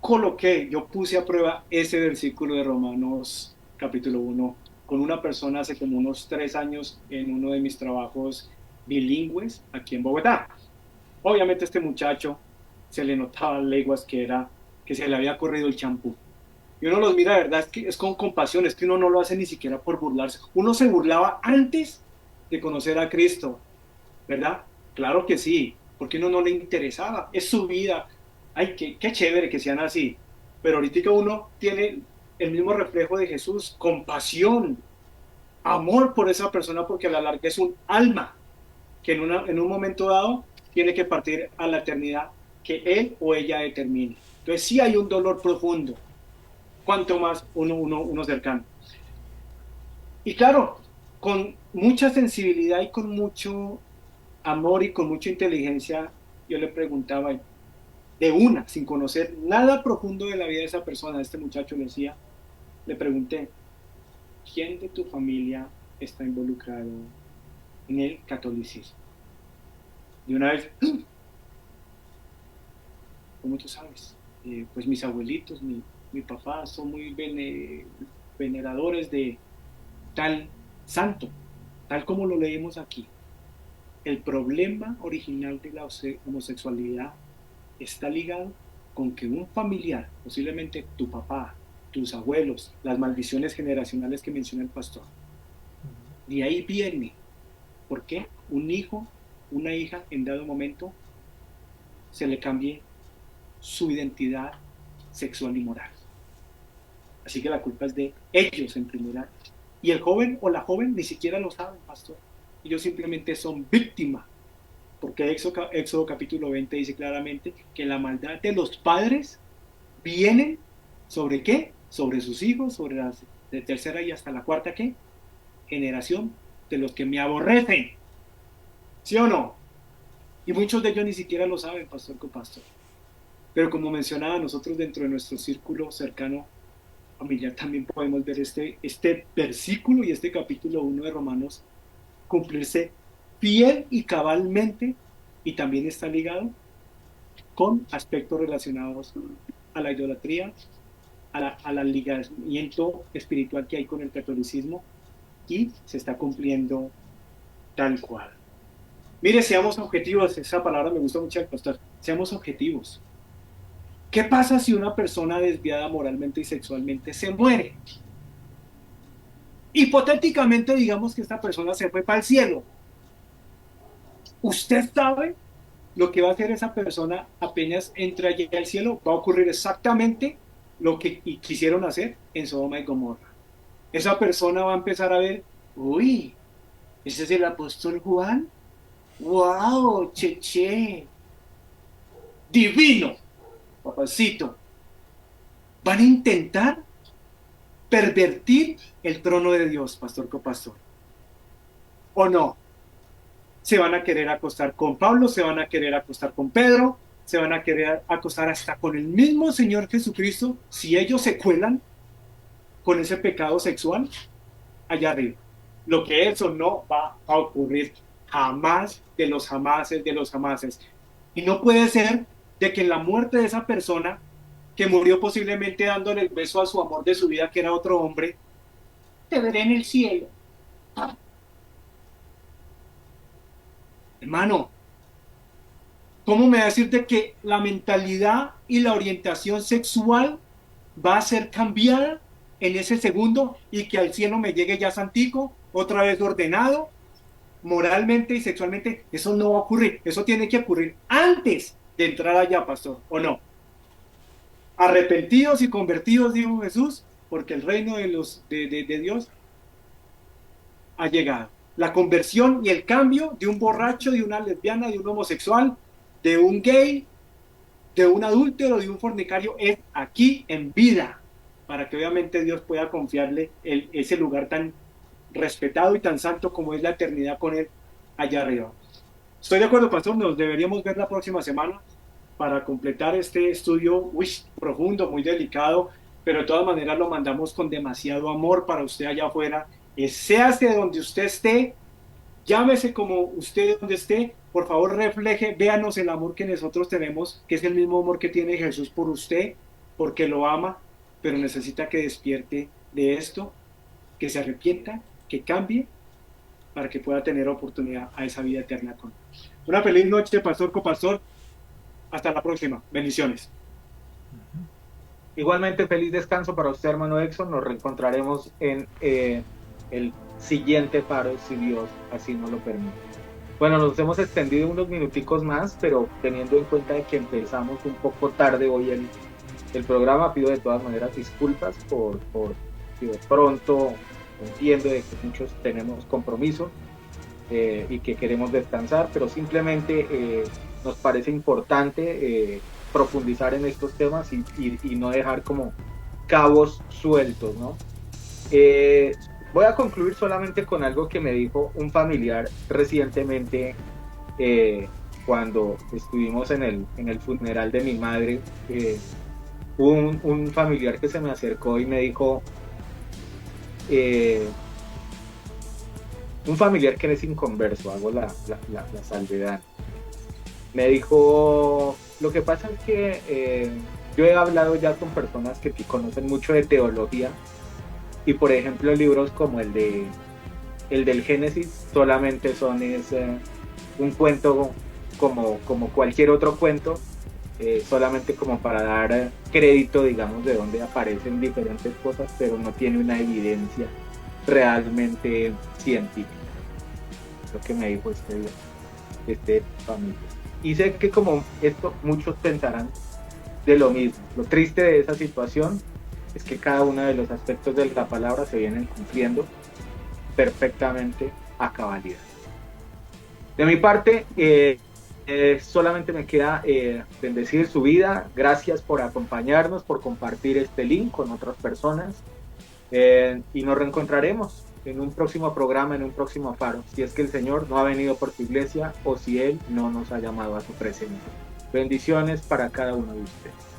puse a prueba ese versículo de Romanos capítulo 1 con una persona hace como unos 3 años en uno de mis trabajos bilingües aquí en Bogotá. Obviamente este muchacho se le notaba leguas que se le había corrido el champú. Y uno los mira, de verdad, es que es con compasión, es que uno no lo hace ni siquiera por burlarse. Uno se burlaba antes de conocer a Cristo, ¿verdad? Claro que sí, porque uno no le interesaba, es su vida. Ay, qué chévere que sean así. Pero ahorita uno tiene el mismo reflejo de Jesús, compasión, amor por esa persona, porque a la larga es un alma que en un momento dado tiene que partir a la eternidad que él o ella determine. Entonces sí hay un dolor profundo, cuanto más uno cercano. Y claro, con mucha sensibilidad y con mucho amor y con mucha inteligencia, yo le preguntaba, de una, sin conocer nada profundo de la vida de esa persona, de este muchacho, le pregunté, ¿quién de tu familia está involucrado en el catolicismo? De una vez, ¿cómo tú sabes? Pues mis abuelitos, mi papá son muy veneradores de tal santo, tal como lo leemos aquí. El problema original de la homosexualidad está ligado con que un familiar, posiblemente tu papá, tus abuelos, las maldiciones generacionales que menciona el pastor, de ahí viene. ¿Por qué? Un hijo, una hija, en dado momento, se le cambie su identidad sexual y moral. Así que la culpa es de ellos en primera. Y el joven o la joven ni siquiera lo saben, pastor. Ellos simplemente son víctimas. Porque Éxodo capítulo 20 dice claramente que la maldad de los padres viene sobre qué? Sobre sus hijos, sobre la de tercera y hasta la cuarta ¿qué? Generación de los que me aborrecen. ¿Sí o no? Y muchos de ellos ni siquiera lo saben, pastor copastor. Pero como mencionaba, nosotros dentro de nuestro círculo cercano familiar también podemos ver este versículo y este capítulo 1 de Romanos cumplirse fiel y cabalmente, y también está ligado con aspectos relacionados a la idolatría, al ligamiento espiritual que hay con el catolicismo, y se está cumpliendo tal cual. Mire, seamos objetivos, esa palabra me gusta mucho, pastor, seamos objetivos. ¿Qué pasa si una persona desviada moralmente y sexualmente se muere? Hipotéticamente digamos que esta persona se fue para el cielo. ¿Usted sabe lo que va a hacer esa persona apenas entre allá al cielo? Va a ocurrir exactamente lo que quisieron hacer en Sodoma y Gomorra. Esa persona va a empezar a ver, uy, ese es el apóstol Juan. ¡Wow! ¡Cheche! ¡Divino! Papacito. Van a intentar pervertir el trono de Dios, pastor copastor. ¿O no? Se van a querer acostar con Pablo, se van a querer acostar con Pedro, se van a querer acostar hasta con el mismo Señor Jesucristo, si ellos se cuelan con ese pecado sexual allá arriba. Lo que eso no va a ocurrir jamás de los jamases de los jamases. Y no puede ser de que en la muerte de esa persona, que murió posiblemente dándole el beso a su amor de su vida, que era otro hombre, te veré en el cielo. Hermano, ¿cómo me va a decir de que la mentalidad y la orientación sexual va a ser cambiada en ese segundo y que al cielo me llegue ya santico, otra vez ordenado, moralmente y sexualmente? Eso no va a ocurrir. Eso tiene que ocurrir antes de entrar allá, pastor, ¿o no? Arrepentidos y convertidos, dijo Jesús, porque el reino de Dios ha llegado. La conversión y el cambio de un borracho, de una lesbiana, de un homosexual, de un gay, de un adúltero, de un fornicario, es aquí en vida, para que obviamente Dios pueda confiarle ese lugar tan respetado y tan santo como es la eternidad con Él allá arriba. Estoy de acuerdo, pastor, nos deberíamos ver la próxima semana para completar este estudio profundo, muy delicado, pero de todas maneras lo mandamos con demasiado amor para usted allá afuera. Séase de donde usted esté, llámese como usted donde esté, por favor refleje, véanos el amor que nosotros tenemos, que es el mismo amor que tiene Jesús por usted, porque lo ama, pero necesita que despierte de esto, que se arrepienta, que cambie, para que pueda tener oportunidad a esa vida eterna con Él. Una feliz noche, pastor, copastor. Hasta la próxima. Bendiciones. Igualmente, feliz descanso para usted, hermano Exxon. Nos reencontraremos en el siguiente paro, si Dios así nos lo permite. Bueno, nos hemos extendido unos minuticos más, pero teniendo en cuenta de que empezamos un poco tarde hoy el programa, pido de todas maneras disculpas por si de pronto entiendo de que muchos tenemos compromiso y que queremos descansar, pero simplemente nos parece importante profundizar en estos temas y no dejar como cabos sueltos, ¿no? Voy a concluir solamente con algo que me dijo un familiar recientemente cuando estuvimos en el funeral de mi madre, hubo un familiar que se me acercó y me dijo, eh, un familiar que es inconverso, hago la salvedad, me dijo, lo que pasa es que yo he hablado ya con personas que conocen mucho de teología y por ejemplo libros como el del Génesis solamente son un cuento como cualquier otro cuento, solamente como para dar crédito, digamos, de dónde aparecen diferentes cosas, pero no tiene una evidencia realmente científica. Lo que me dijo este familia. Y sé que como esto muchos pensarán de lo mismo. Lo triste de esa situación es que cada uno de los aspectos de la palabra se vienen cumpliendo perfectamente a cabalidad. De mi parte, solamente me queda bendecir su vida. Gracias por acompañarnos, por compartir este link con otras personas. Y nos reencontraremos en un próximo programa, en un próximo faro, si es que el Señor no ha venido por su iglesia o si Él no nos ha llamado a su presencia. Bendiciones para cada uno de ustedes.